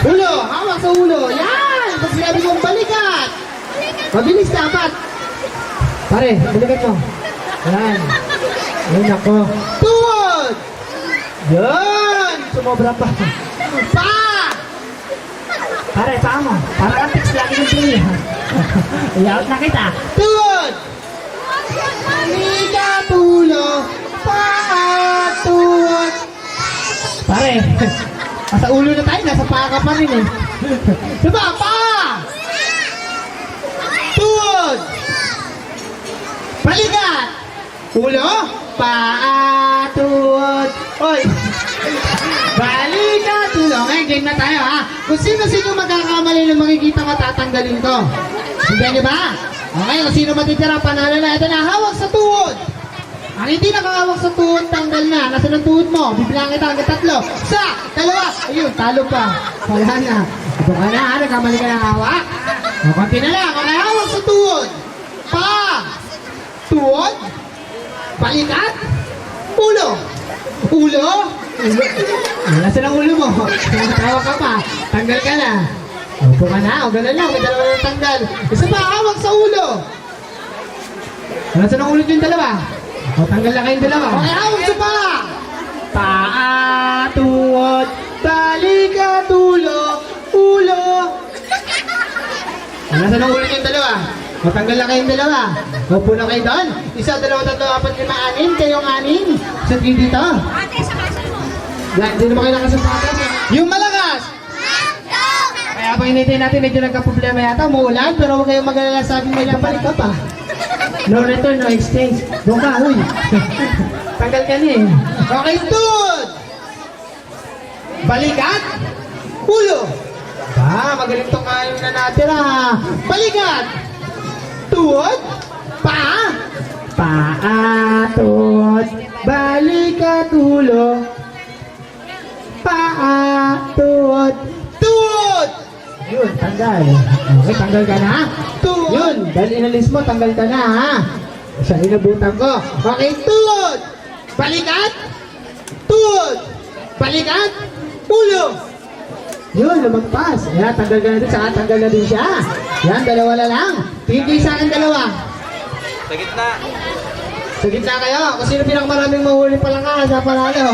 [SPEAKER 4] Ulo, hawak sa ulo. Yan! Pag sinabi kong balikan. Mabilis dapat. Pare, balikan mo. Yan. Ay, nako. Tuhod! Yan! Sumobra pa. Pa! Pare, paa mo. Para kang tiks lagi ng play. Iyaot na kita. Tuhod! Liga, tulo. Paa, tuhod. Pare, nasa ulo na tayo. Nasa paa ka pa rin eh. Diba? Paa! Tuhod! Balikat! Ulo? Paa, tuhod. Oy! Balikat! Ulo. Ngayon, game na tayo ha. Kung sino-sino magkakamali na makikita ko, tatanggalin ko. Hindi niyo ba? Okay, kung sino matitira, panalo na. Ito na, hawak sa tuhod. Ang hindi nakahawak sa tuhod, tanggal na. Nasa ng tuhod mo? Bibilang kita hanggang 3. Isa, 2. Ayun, talo pa. Wala na. Ito ka na ha, nagkamali ka ng hawak. O, konti na lang. Okay, hawak sa tuhod. Pa! Tuhod? Balikat? Ulo? Ulo? Nasa ng ulo mo? Hawak ka pa. Tanggal ka na. Upo ka na. O, ganun lang. May 2 na tanggal. Isa pa, hawak sa ulo. Nasa ng ulo yung 2? O, tanggal na kayong 2. Okay, hawak sa pa. paa, tuhod, balikat, ulo, ulo. Nasa nang ulit yung dalawa? Matanggal na kayong dalawa. Upo na kayo doon. 1, 2, 3, 4, 5, 6, kayong 6. Sa dito. Hindi naman kayo nakasapatos. Yung malakas! Kaya pag hinintay natin, medyo nagka-problema yata. Umuulan, pero huwag kayong mag-alala, sabi mo lang, balik ka pa. No return, no exchange. Doon ka, huy. Tanggal ka niya eh. Okay, dude! Balikat! Ulo! Magaling tong kayo na natin ah. Balikat! Tuhod! Paa! Paa, tuhod, balikat, ulo. Paa, tuhod, tuhod! Yun, tanggal. Okay, tanggal ka na. Tuhod! Yun, dahil inalis mo, tanggal ka na ha. Siya, inabutan ko. Okay, tuhod! Balikat! Tuhod! Balikat! Ulo! Yun, lumagpas. Yan, tanggal ka na din, saka tanggal na din siya. Yan, dalawa na lang. Tingin sa akin dalawa.
[SPEAKER 5] Sa gitna.
[SPEAKER 4] Sa gitna kayo. Kung sino pinakamaraming mahuli pa lang ka, sa panalo.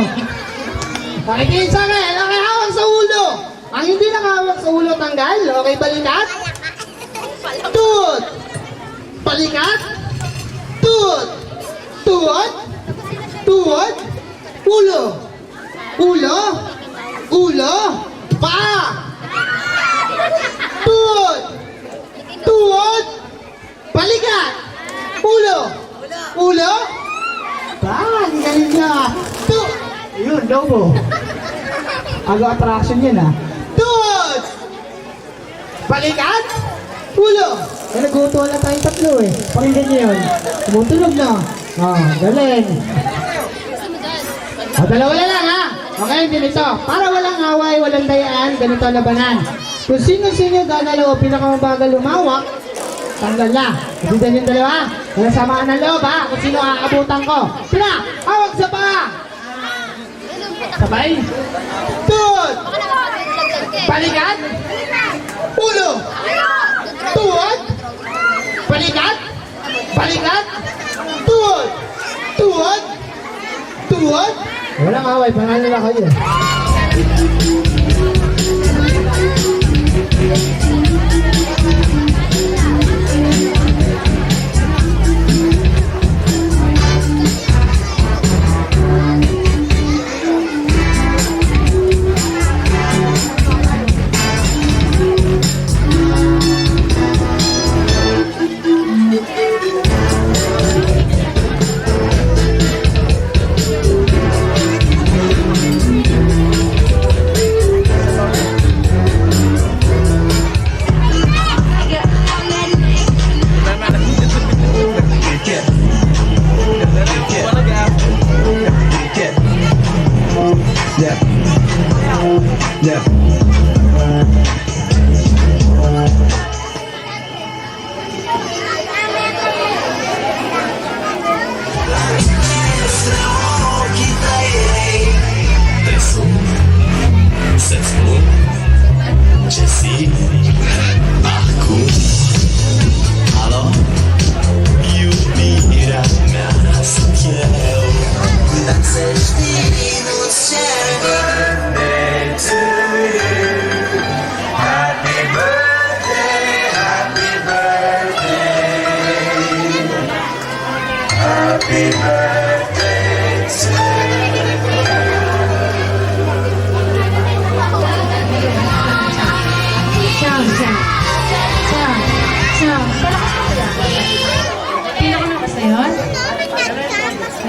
[SPEAKER 4] Pakikinig sa akin. Okay, hawak sa ulo. Ang hindi nakahawak sa ulo, tanggal. Okay, balikat. Tut. Balikat. Tut. Tuot. Tuot. Ulo. Ulo. Ulo. Paa. Tuot. Tuot. Balikat. Ulo. Ulo. Ang galing na. Tuot. Yun, lobo. Ago attraction yan ah. Tuot. Balikat. Ulo. Nagutuan na tayong tatlo eh. Pakinggan niyo yun. Tumutunog na. Galing. Dalawa na lang ha. Okay, ganito. Para walang away, walang dayaan, ganito labanan. Kung sino-sino gagalaw o pinakamabagal lumawak, tanggal na. Kasi yung dalawa, walang samaan ng loob ha. Kung sino aabutan ko. Sina, hawak sa paa. Sabay. Tut. Balikat. Ulo. Tuot. Balikat. Balikat. Tuot. Tuot. Tuot. Walang away, pangalan na kayo.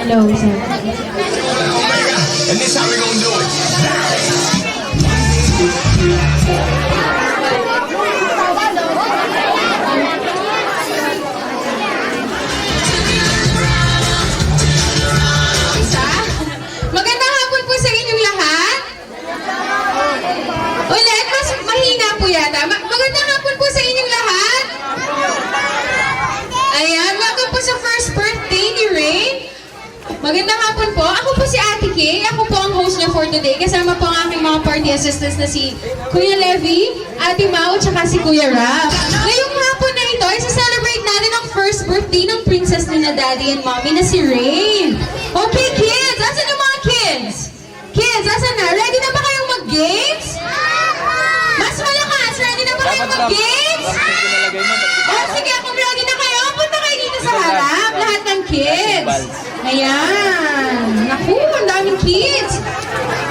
[SPEAKER 6] Hello, sir.
[SPEAKER 5] And this how we gonna do it.
[SPEAKER 7] Magandang hapon po sa inyong lahat. Ulit, mas mahina po yata. Magandang hapon po sa inyong lahat. Ayan, welcome po sa first birthday ni Rain. Magandang hapon po. Ako po si Ate Kay. Ako po ang host niya for today. Kasama po ang aking mga party assistants na si Kuya Levy, Ate Mau, tsaka si Kuya Rap. Ngayong hapon na ito, isa-celebrate natin ang first birthday ng princess ni na Daddy and Mommy na si Rain. Okay, kids! Asan yung mga kids? Oh, sige, kung ready na kayo, punta kayo dito sa harap. Lahat ng kids. Ayan. Naku, ang daming kids.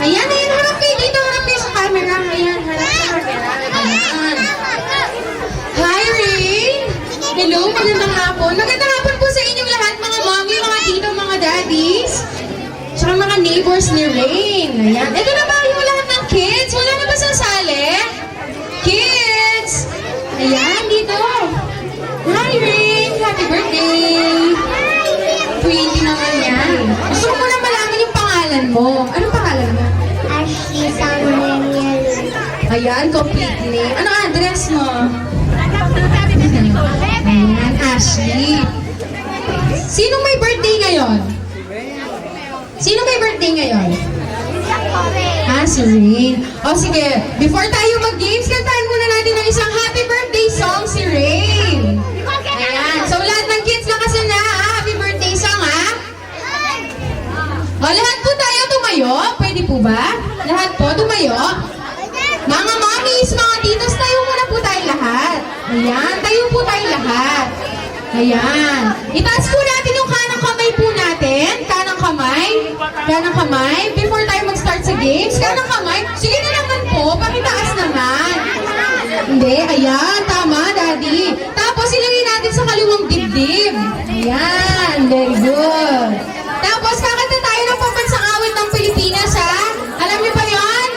[SPEAKER 7] Ayan, ayan, harap kayo dito. Harap kayo sa camera. Ayan, harap sa camera. Ayan. Hi, Rain. Hello, magandang hapon. Magandang hapon po sa inyong lahat, mga mommy, mga tito, mga daddies. Tsaka mga neighbors ni Rain. Ayan. Ito na ba yung lahat ng kids? Wala na ba sasali? Kids! Ayan, dito. Hi, Rain! Happy birthday! Pretty naman yan. Gusto ko muna malaman yung pangalan mo. Anong pangalan mo?
[SPEAKER 6] Ashley Samuel.
[SPEAKER 7] Ayan, complete name. Ano address mo? Ayan, Ashley. Sinong may birthday ngayon? Sino may birthday ngayon? Ah, si Rain. O sige, before tayo mag-games, kantahan muna natin ng isang happy birthday song si Rain. Ayan. So lahat ng kids lakasan na, ha? Happy birthday song, ha? O, lahat po tayo tumayo. Pwede po ba? Lahat po tumayo. Mga mommies, mga titos, tayo muna po tayo lahat. Ayan, tayo po tayo lahat. Ayan. Itaas po natin yung kanang kamay po natin. Kanang kamay. Kanang kamay. Before tayo mag-start sa games, kanang kamay. Sige na naman po, pakitaas naman. Hindi, ayan, tama, Daddy. Tapos ilagay natin sa kaliwang dibdib. Ayan, very good. Tapos kakanta tayo ng pambansang awit ng Pilipinas, ha? Alam niyo pa yon?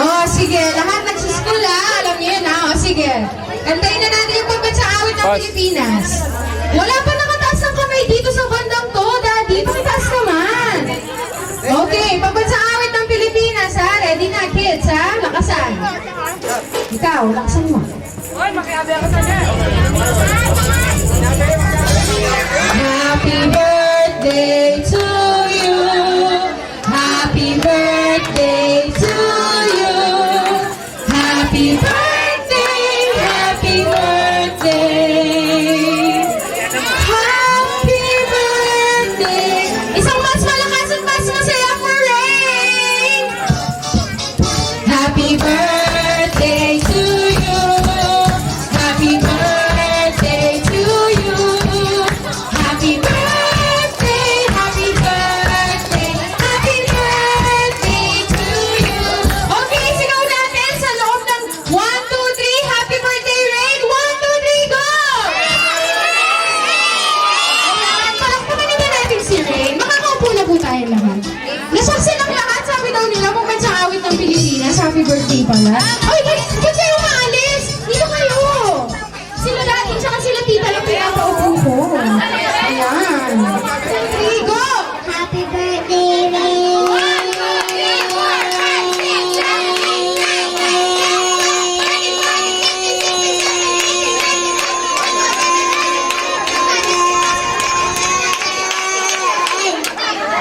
[SPEAKER 7] Oh, sige, lahat nagsischool, ha? Alam niyo yun, ha? O, sige. Kantayin na natin yung pambansang awit ng Pilipinas. Wala pa nakataas ng kamay dito sa bandang to, Daddy. Pakitaas naman. Okay, pambansang awit ng Pilipinas, ha? Ready na, kids, ha? Lakasan. Ikaw, lakasan mo. Happy birthday to you. Happy birthday to you. Happy birthday, happy birthday. Happy birthday. Isang mas malakas at mas masaya for Rain. Happy birthday to you. Happy birthday to you. Happy birthday, happy birthday, happy birthday to you. Okay, sigaw natin sa loob ng 1, 2, 3. Happy birthday, Rain! 1, 2, 3, go! Palakpakan naman natin si Rain. Makakaupo na po tayo lahat. Nasaksi ng lahat, sabi daw nila, pambansang awit ng Pilipinas. Happy birthday pala. Ay, ba't kayo maalis? Dito kayo. Sila dati, tsaka sila tita lang pinapaupo ko. Ayan. 3, go!
[SPEAKER 6] Happy birthday,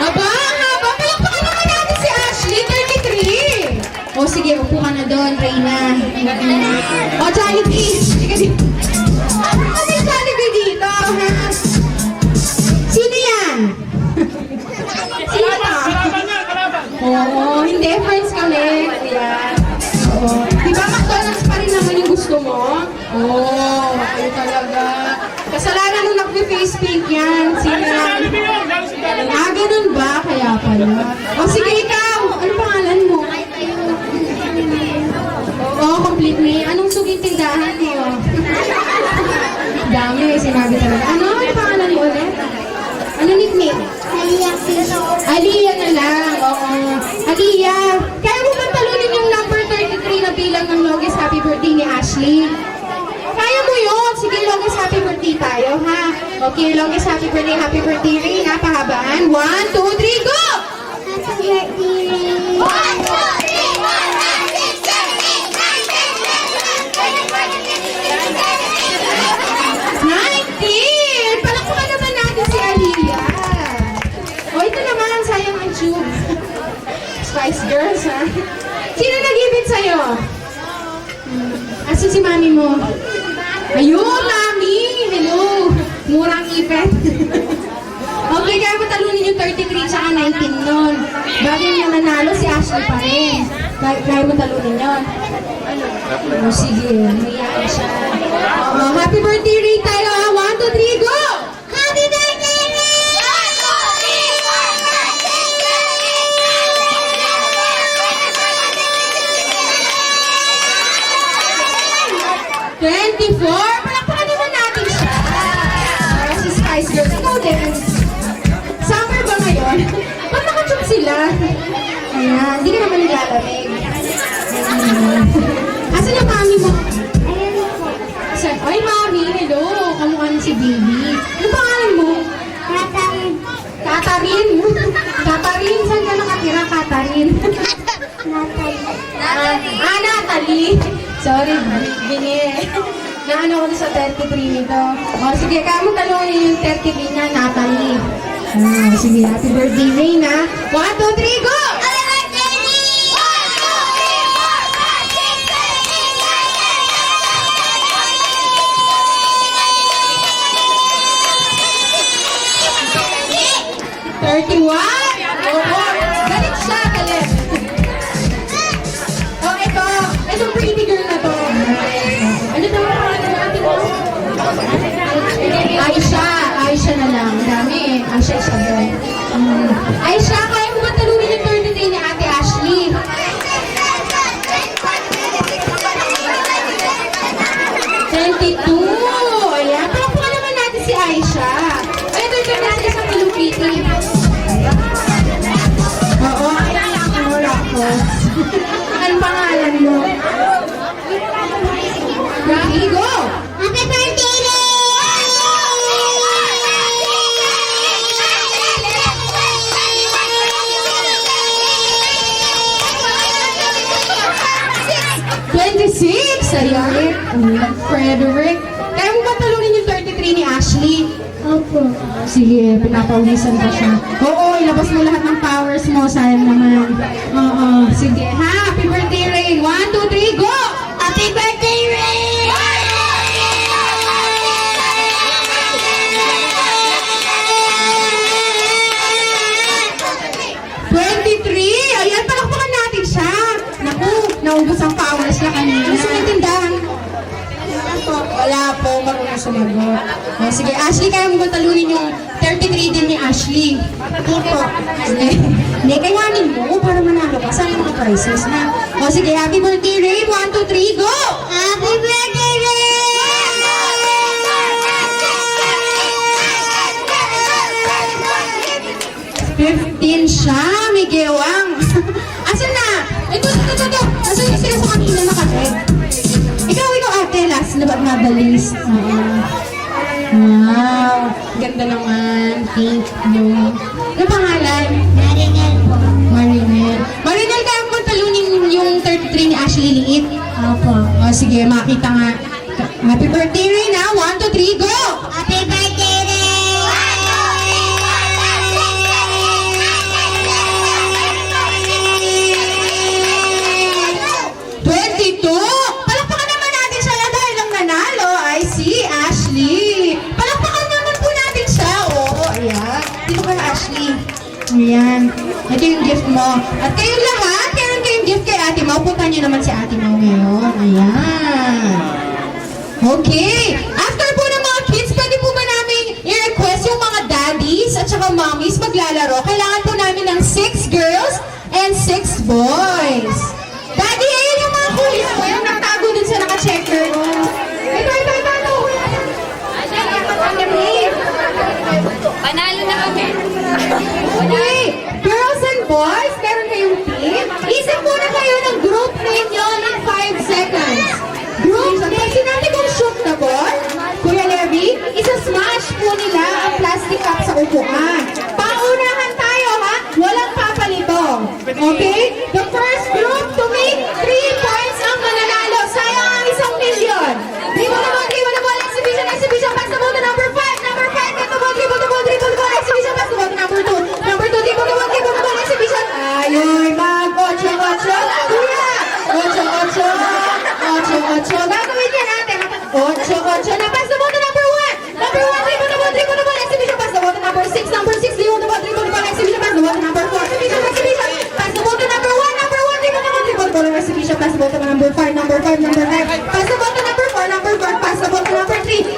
[SPEAKER 7] Aba, haba. Palakpakan naman natin si Ashley, 33. O sige, upo ka na doon, Reyna. O, Jollibee. Sige dito. Ano yung Jollibee dito, ha? Sino yan? Sino ka? Oo, hindi. Friends kami. Ayan. Oo. Di ba McDonald's pa rin naman yung gusto mo? Oo, kayo talaga. Kasalanan nung nag-face paint yan. Sino yan? Ah, ganun ba? Kaya pala. O sige, ikaw. Ano pangalan mo? Oo, complete me. Anong suging tindahan mo? Dami, sinabi talaga. Ano? Ano pangalan mo ulit? Ano nickname? Aliyah na lang. Oo. Aliyah, kaya mo ba talunin yung number 33 na bilang ng longest happy birthday ni Ashley? Kaya mo yun. Sige, longest happy birthday tayo, ha? Okay, longest happy birthday, Rain, ha? Pahabaan. 1, 2, 3, go!
[SPEAKER 6] Happy birthday,
[SPEAKER 7] 1, 2, 3, 4, 5, 6, 7, 8, 19! Palakpakan naman natin si Aliyah. O, ito naman, sayang ang tube. Spice Girls, ha? Sino nag-ibig sa'yo? Asan si mami mo? Ayun, mami! Hello! Murang ipet. Okay, kaya matalunin yung 33 tsaka 19 nun. Bago niya nanalo, si Ashley pa rin. Kaya matalunin yun. O, sige. Ayan. Happy birthday, Ray, tayo ha. 1, 2, 3, go!
[SPEAKER 6] Happy birthday, Ray!
[SPEAKER 7] 24! Palakpakan naman natin siya. Si Spice Girls. Ikaw din. Summer ba ngayon? Ba't nakachok sila? Ayan, hindi ka naman nilalamig. Asan yung mami mo?
[SPEAKER 6] Ayun po.
[SPEAKER 7] Asan? Ay, mami, hello. Kamukha niyo si baby. Ano pangalan mo?
[SPEAKER 6] Tatang
[SPEAKER 7] Katarin. Katarin, saan ka nakatira, Katarin?
[SPEAKER 6] Natalie.
[SPEAKER 7] Natalie. Sorry, Bini. Naano ko sa 33 nito. O, sige, kaya mo talungin yung 33 na, Natalie. Sige, happy birthday, Rain, ha? 1, 2, 3, go!
[SPEAKER 6] Happy birthday, Ray!
[SPEAKER 7] 31! Oo, galit siya, galit. Oh, itong pretty girl na to. Ano daw ang pangalan natin mo? Aisha na lang. Dami eh. Aisha isa doon. Aisha, kaya mo ba talunin yung 33 ni Ate Ashley? 22! Ayan, palakpakan naman natin si Aisha. Ay, ito na sila sa Pilupiti. Oo, wala ko. Anong pangalan mo? Rocky, go!
[SPEAKER 6] Happy birthday, Ray!
[SPEAKER 7] 26! Ayan. Frederick. Kaya mo ba talunin yung 33 ni Ashley?
[SPEAKER 6] Opo.
[SPEAKER 7] Sige, pinapawisan ka siya. Oo, ilabas mo lahat ng powers mo. Sayang naman. Oo, sige. Happy birthday, Ray. 1, 2, 3, go!
[SPEAKER 6] Happy birthday, Ray!
[SPEAKER 7] 23! Ayan, palakpakan natin siya. Naku, naubos ang powers niya kanina. Gusto mo yung tindahan? Wala po, marunong sumagot. O, sige, Ashley, kaya mo ba talunin yung 33 din ni Ashley?
[SPEAKER 6] Hindi po.
[SPEAKER 7] Sige. Hindi, kayanin mo para manalo ka. Saan yung mga prizes na? O, sige, happy birthday, Ray. 1, 2, 3, go!
[SPEAKER 6] Happy birthday, Ray!
[SPEAKER 7] 15 siya, may gewang. Asan na? Ito. Asan yung sila sa kanina nakatid? Ikaw, ate, last na but not the least. Wow, ganda naman. Pink, blue. Ano pangalan?
[SPEAKER 6] Marinel po.
[SPEAKER 7] Marinel. Marinel, kaya mo talunin yung 33 ni Ashley Liit?
[SPEAKER 6] Opo.
[SPEAKER 7] O, sige, makita nga. Happy birthday, Ray, na. 1, 2, 3, go!
[SPEAKER 6] Happy birthday, Ray!
[SPEAKER 7] 22! Palakpakan naman natin siya na dahil ang nanalo ay si Ashley. Palakpakan naman po natin siya. Oo, ayan. Dito ka, Ashley. Ayan. Ito yung gift mo. At kayong lahat, meron kayong gift kay Ate Mau. Punta niyo naman si Ate Mau ngayon. Ayan. Okay. After po ng mga kids, pwede po ba namin i-request yung mga daddies at saka mommies maglalaro? Kailangan po namin ng 6 girls and 6 boys. Daddy, ayun yung mga kuya ko. Yung nagtago dun sa naka-checker. Ito.
[SPEAKER 1] Panalo na kami.
[SPEAKER 7] Okay. Girls and boys, meron kayong team. Isip muna kayo ng group ninyo ng 5 seconds. Group, pag sinabi kong shoot the ball, Kuya Levi, isa-smash po nila ang plastic cup sa upuan. Paunahan tayo, ha? Walang papalito. Okay? The first group to make 3 points ang mananalo. Sayang ang 1 million. Dribble the ball, exhibition, pass the ball to number 5, get the ball, dribble the ball, exhibition, pass the ball to number 2, dribble the ball, exhibition. Ayoy, mag-8-8. Kuya! 8-8. Gagawin niya natin. 8-8 na. Pass the ball to number 1. Number 1, dribble the ball, exhibition, pass the ball to number 6. Number 6, dribble the ball, exhibition, pass the ball to number 4. Exhibition. Pass the ball to number 1. Number 1, dribble the ball, exhibition, pass the ball to number 5. Number 5. Pass the ball to number 4. Number 4, pass the ball to number 3.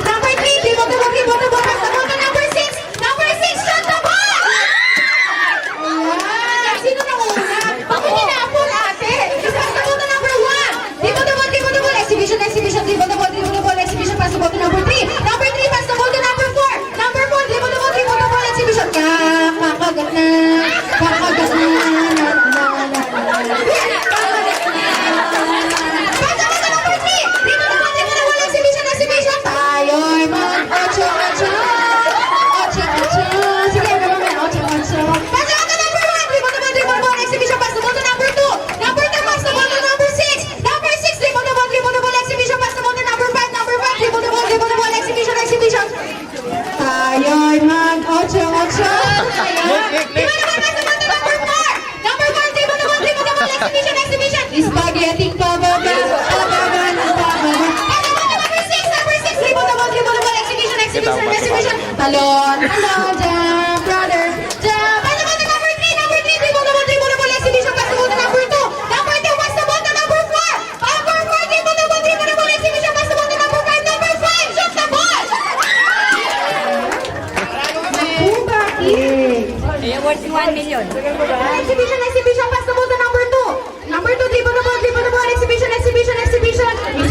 [SPEAKER 7] Hello, Jam, brother. Jam. Pass the ball to number 3. Number 3. Dribble, exhibition. Pass the ball to number 2. Number 2. Pass the ball to number 4. Number 4. Dribble, exhibition. Pass the ball to number 5. Number 5. Shoot the ball. Naku, bakit?
[SPEAKER 8] Ayan, worth 1 million.
[SPEAKER 7] Exhibition. Pass the ball to number 2. Number 2. Dribble the ball. Exhibition.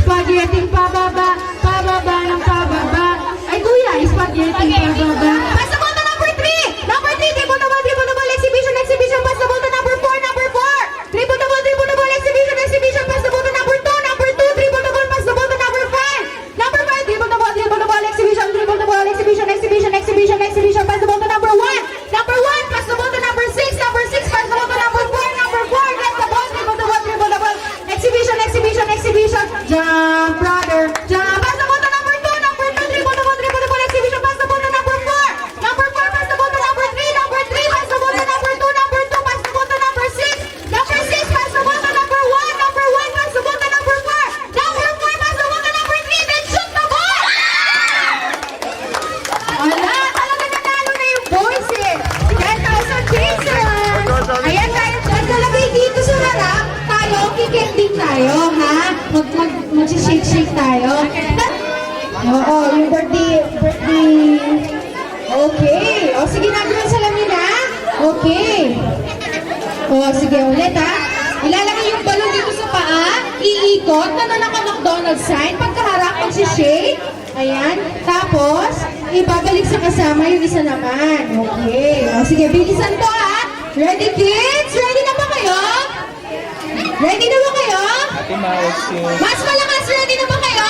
[SPEAKER 7] Spaghetti pababa ng pababa. Ay, kuya, spaghetti pababa. Pass the ball to number 3. Number 3, dribble the ball. Exhibition. Pass the ball to number 4. Number 4. Dribble the ball. Exhibition. Pass the ball to number 2. Number 2, dribble the ball. Pass the ball to number 5. Number 5, dribble the ball. Exhibition. Dribble the ball. Exhibition. Pass the ball to number 1. Number 1, pass the ball to number 6. Number 6, pass the ball to number 4. Number 4, get the ball. Dribble the ball. Exhibition. Jump, brother. Jump. Pass the ball to number 2. Number 2, dribble the ball. Exhibition. Pass the ball to number 4. Number 4, pass the ball to number 3. Number 3, pass the ball to number 2. Number 2, pass the ball to number 6. Number 6, pass the ball to number 1. Number 1, pass the ball to number 4. Number 4, pass the ball to number 3. Then shoot the ball! Wala, talaga nanalo na yung boys eh. 10,000 pesos. Ayan tayo, naglagay dito sa harap. Tayo, kikending tayo, ha? Mag-shake tayo. Oo, yung birthday. Okay. O, sige, nagawin sa lamin, ha? Okay. O, sige, ulit, ha? Ilalagay yung balon dito sa paa, iikot, na naka-McDonald's sign, pagkaharap, mag-shake. Ayan. Tapos, ibabalik sa kasama yung isa naman. Okay. O, sige, bilisan to, ha? Ready, kids? Ready na ba kayo? Ready na ba kayo? Mas malakas, ready na ba kayo?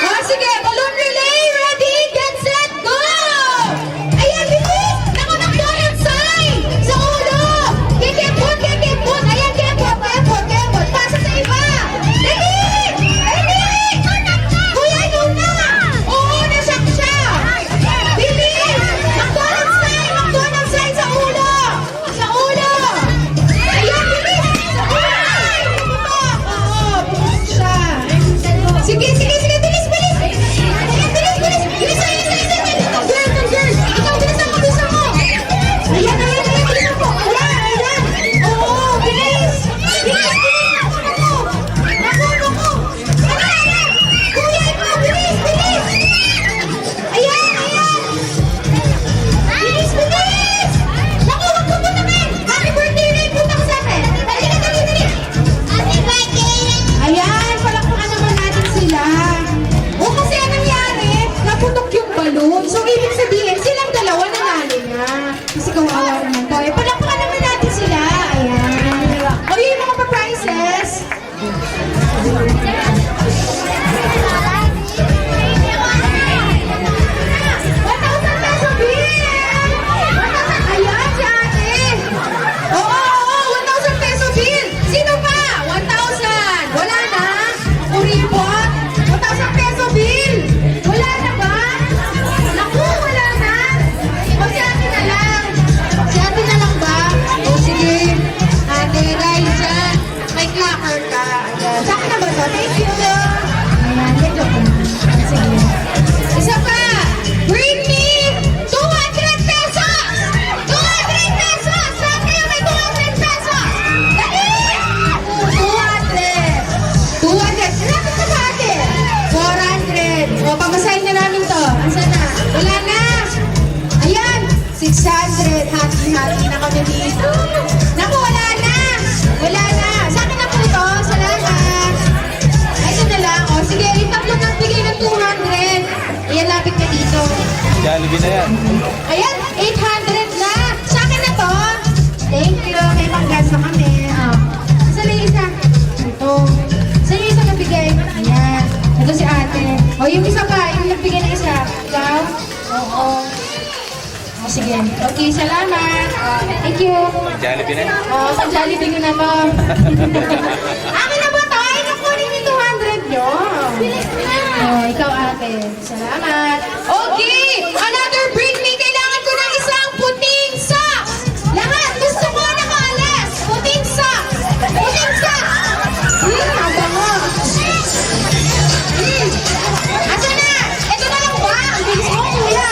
[SPEAKER 7] O, sige, balloon relay, ready, get set, go! Ayan, bilis! Naka-McDonald's sign! Sa ulo! Kikipot! Ayan, kepot! Pasa sa iba! Dali! Kuya, ikaw na! Oo, nasyak siya! Bilis! McDonald's sign sa ulo! Ayan, bilis! Sa ulo! Oo, pumunta siya. Sige, bilis! Ayan, bilis! Girl! Ikaw, bilisan mo! Ayan, bilisan mo! Ayan! Oo, bilis! Naku! Kuya, ikaw, bilis! Ayan! Bilis! Naku, wag mo naman! Happy birthday, Ray! Punta ka sa akin! Dali! Happy birthday! Ayan, palakpakan naman natin sila. O kasi anong nangyari? Naputok yung balloon. So, ibig sabihin, silang dalawa nanalo na. Kasi kawawa naman to. Eh, palakpakan naman natin sila. Ayan. O, yun yung mga pa-prizes. 1,000 peso bill! Ayan, si ate. Oo, 1,000 peso bill. Sino pa? 1,000. Wala na? Kuripot? 1,000 peso bill. Wala na ba? Naku, wala na. O, si ate na lang. Si ate na lang ba? O, sige. Ate Raisa, may clacker ka. Ayan. Sa akin na ba ito? Thank you. Ayan, may joke na. Sige. Isa pa. Bring me 200 pesos! 200 pesos! Saan kayo may 200 pesos? Dali! 200! 200! Lapit ka sa atin! 400! O, pamasahin na namin to. Asa na? Wala na! Ayan! 600! Hati-hati na kami dito. Naku, wala na! Wala na! Sa akin na po ito. Salamat! Ay, ito na lang. O, sige, yung tatlo nang bigay ng 200. Ayan, lapit ka dito.
[SPEAKER 9] Jollibee na yan.
[SPEAKER 7] Ayan, 800 na. Sa akin na to. Thank you. May panggas na kami. Saan na yung isa? Ito. Saan yung isa nabigay? Ayan. Ito si ate. O, yung isa pa. Yung nagbigay na isa. Ikaw? Oo. O, sige. Okay, salamat. Thank you.
[SPEAKER 9] Jollibee na yan.
[SPEAKER 7] O, sa Jollibee ko na to. Akin na ba to? Ay, nakunin yung 200 nyo. Oh, ikaw ate. Salamat. Okay! Another bring me. Kailangan ko ng isang puting socks. Lahat gusto ko nakaalas. Puting socks. Puting socks. Abango. Asa na? Ito na lang ba? Ang bilis mo, kuya.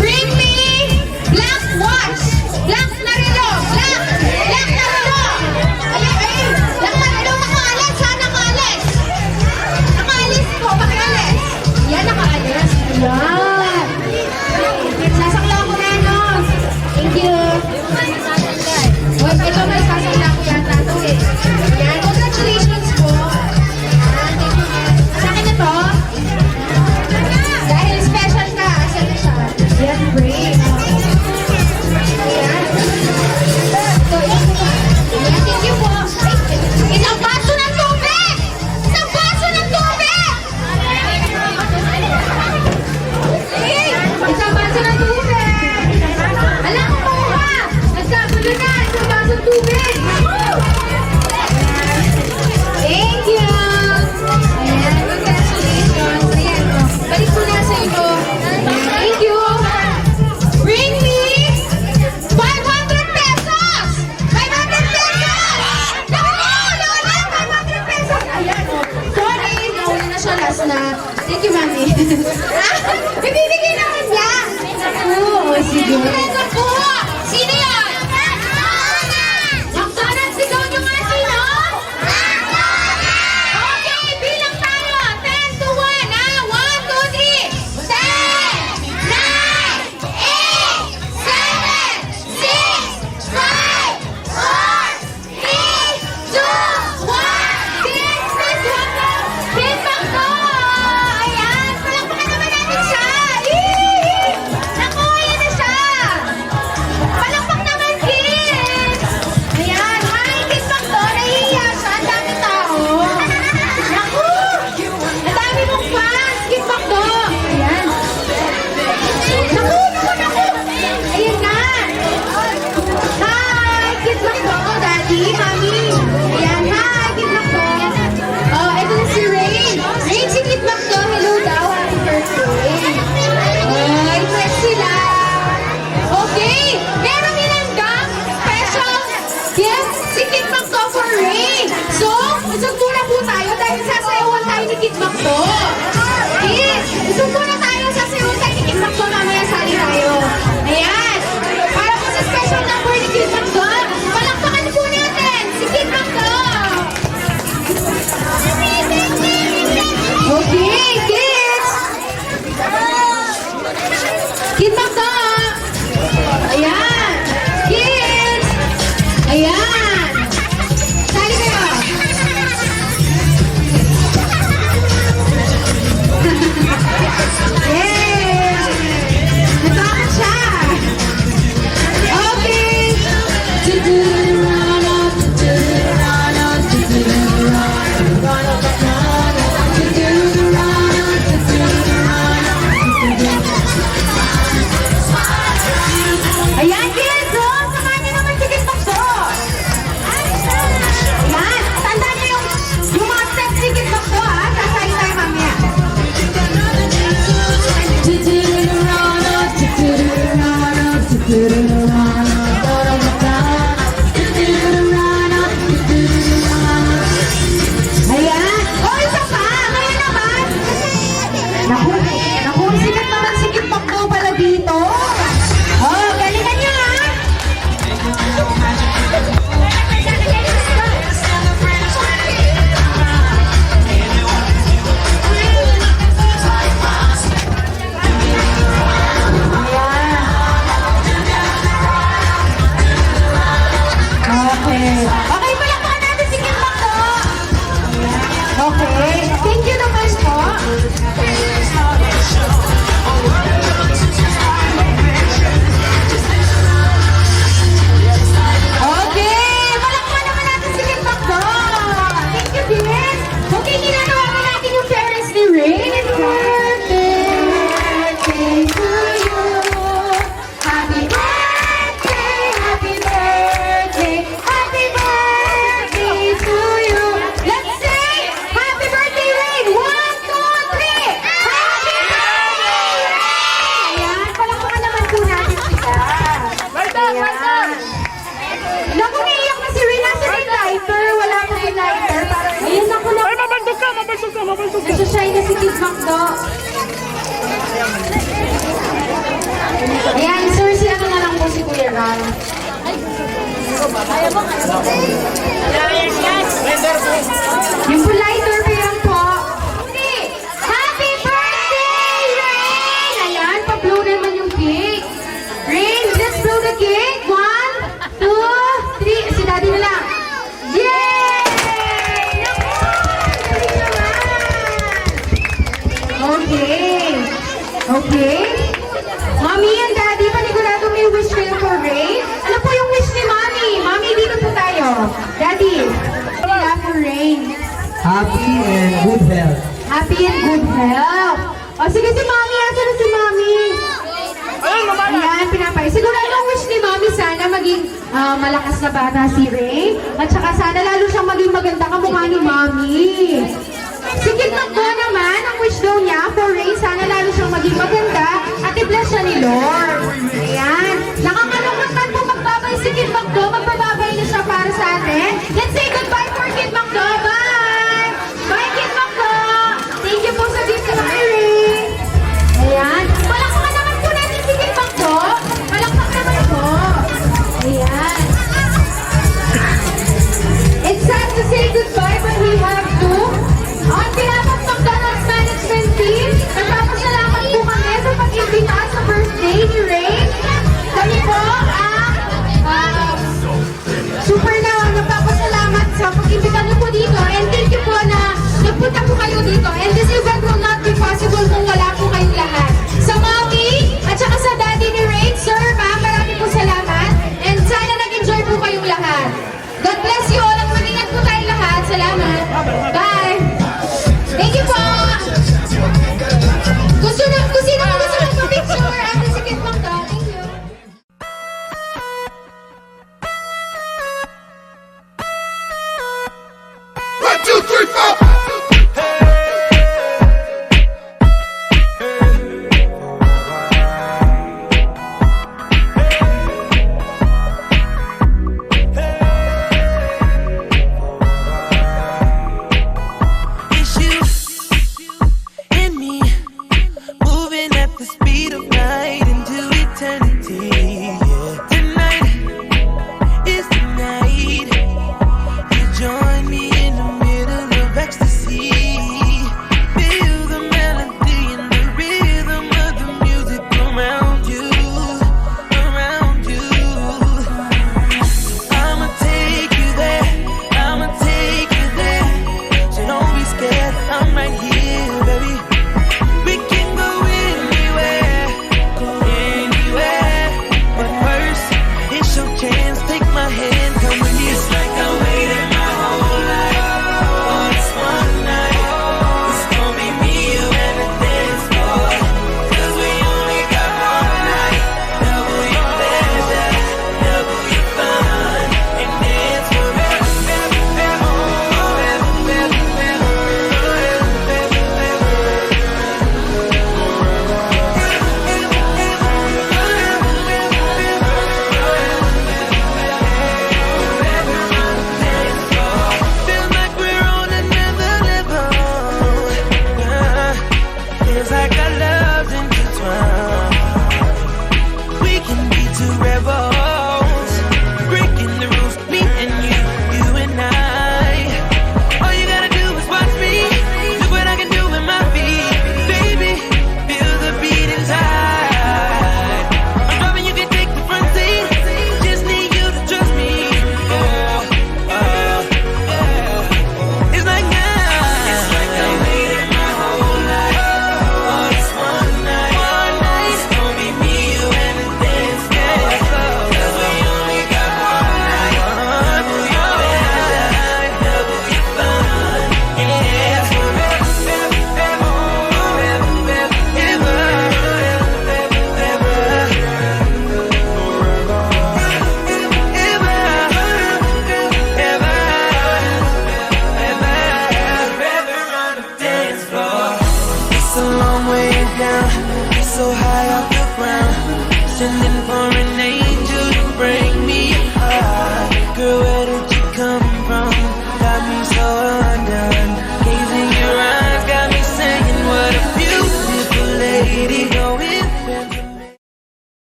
[SPEAKER 7] Bring me black watch. Black na relo. Black. Black na relo. Ay, ay. Black na relo. Nakaalis ha. Nakaalis. Nakaalis po. Pakialis. Yan, nakaalis. Yan. Sasakla ko na, no? Thank you. Well, ito may sasakla ko yata ito eh. Yan. Congratulations po. Yan. Thank you. Sa akin na to. Dahil special ka. Asan na siya? Yan, great. Ayan. So, yan. Ayan, thank you po. Isang baso ng tubig! Isang baso ng tubig! Hey! Isang baso ng tubig! Alam ko po ha! Nagkagulo na! Isang baso ng tubig! Thank you! Ayan, congratulations! Ayan, balik ko na sa inyo. Thank you! Bring me 500 pesos! 500 pesos! Naku! Naku! 500 pesos! Ayan, oh. Sorry, nauna na siya last na. Thank you, mami. Ibibigay naman niya! Oo, sige. Naku! Sino yan? McDonald's, sigaw niyo nga sino? Okay, bilang tayo. 10 to 1, ha? 1, 2, 3. 10, 9, 8, 7, 6, 5, 4, 3, 2, 1. Business wako! Business ko! Ayan, palakpakan naman natin siya! Yee! Naku, ayan na siya! Palakpak naman, kids! Ayan, hi, kids Bakto! Nahihiya siya, ang dami tao! Naku! Ang dami mong fans, kids Bakto! Ayan! Naku, naku, naku! Ayan na! Hi, kids Bakto! Daddy, mami! Ayan, hi, kids Bakto! Oh, ito na si Rain! Rain, si kids Bakto! Hello daw, happy birthday! Oh, impress sila! Okay, meron nilang special gift si Kid Macdo for Rain. So, isang muna po tayo dahil sasayawan tayo ni Kid Macdo. Kids, isang muna tayo sasayawan tayo ni Kid Macdo. Mamaya sali tayo. Ayan. Para po sa special number ni Kid Macdo, palakpakan po natin si Kid Macdo. Okay, kids. Kid Macdo. Ayan! Kids! Ayan! Sali kayo! Yay! Natakot siya! Okay! Ayan, kids! Oh, samahan niyo naman si Kid Bakto! Ayan! Tandaan niyo yung mga steps ni Kid Bakto, ha? Sasali tayo mamaya. Ayan! Oh, isa pa! Ngayon naman! Naku! Naku! Sikat naman si Kid Bakto pala dito! Oh, galingan niyo ha! Okay. Okay, palakpakan natin si Kid Bakto. Okay. Thank you naman po. Okay! Palakpakan naman natin si Kid Bakto! Thank you, kids! Okay, ginagawa natin yung parents ni Rain. Happy birthday to you! Happy birthday! Happy birthday! Happy birthday to you! Let's sing! Happy birthday, Rain! 1, 2, 3! Happy birthday, Rain! Ayan, palakpakan naman po natin sila. Ayan. Naku, naiyak na si Rin. Nasa rin lighter. Wala ko rin lighter. Ayun, naku, naku. Ay, mabaldog ka. Nasa-shy na si Kid Macdo. Yung po lighter pa yan po. Happy birthday, Rain! Ayan, pa-blow naman yung cake. Rain, let's blow the cake. 1, 2, 3. Si Daddy na lang. Yay! Naku! Galing naman. Okay. Okay. Mommy and Daddy, panigurado may wish kayo for Rain. Ano po yung wish ni Mommy? Mommy, dito po tayo. Daddy, yeah, for Rain.
[SPEAKER 4] Happy and good health.
[SPEAKER 7] Happy and good health. O sige si Mommy, asa na si Mommy? Ayan, pinapay. Sigurado ang wish ni Mommy sana maging malakas na bata si Ray. At saka sana lalo siyang maging maganda kamukha ni Mommy. Si Kid Macdo naman, ang wish daw niya for Ray, sana lalo siyang maging maganda at i-bless siya ni Lord.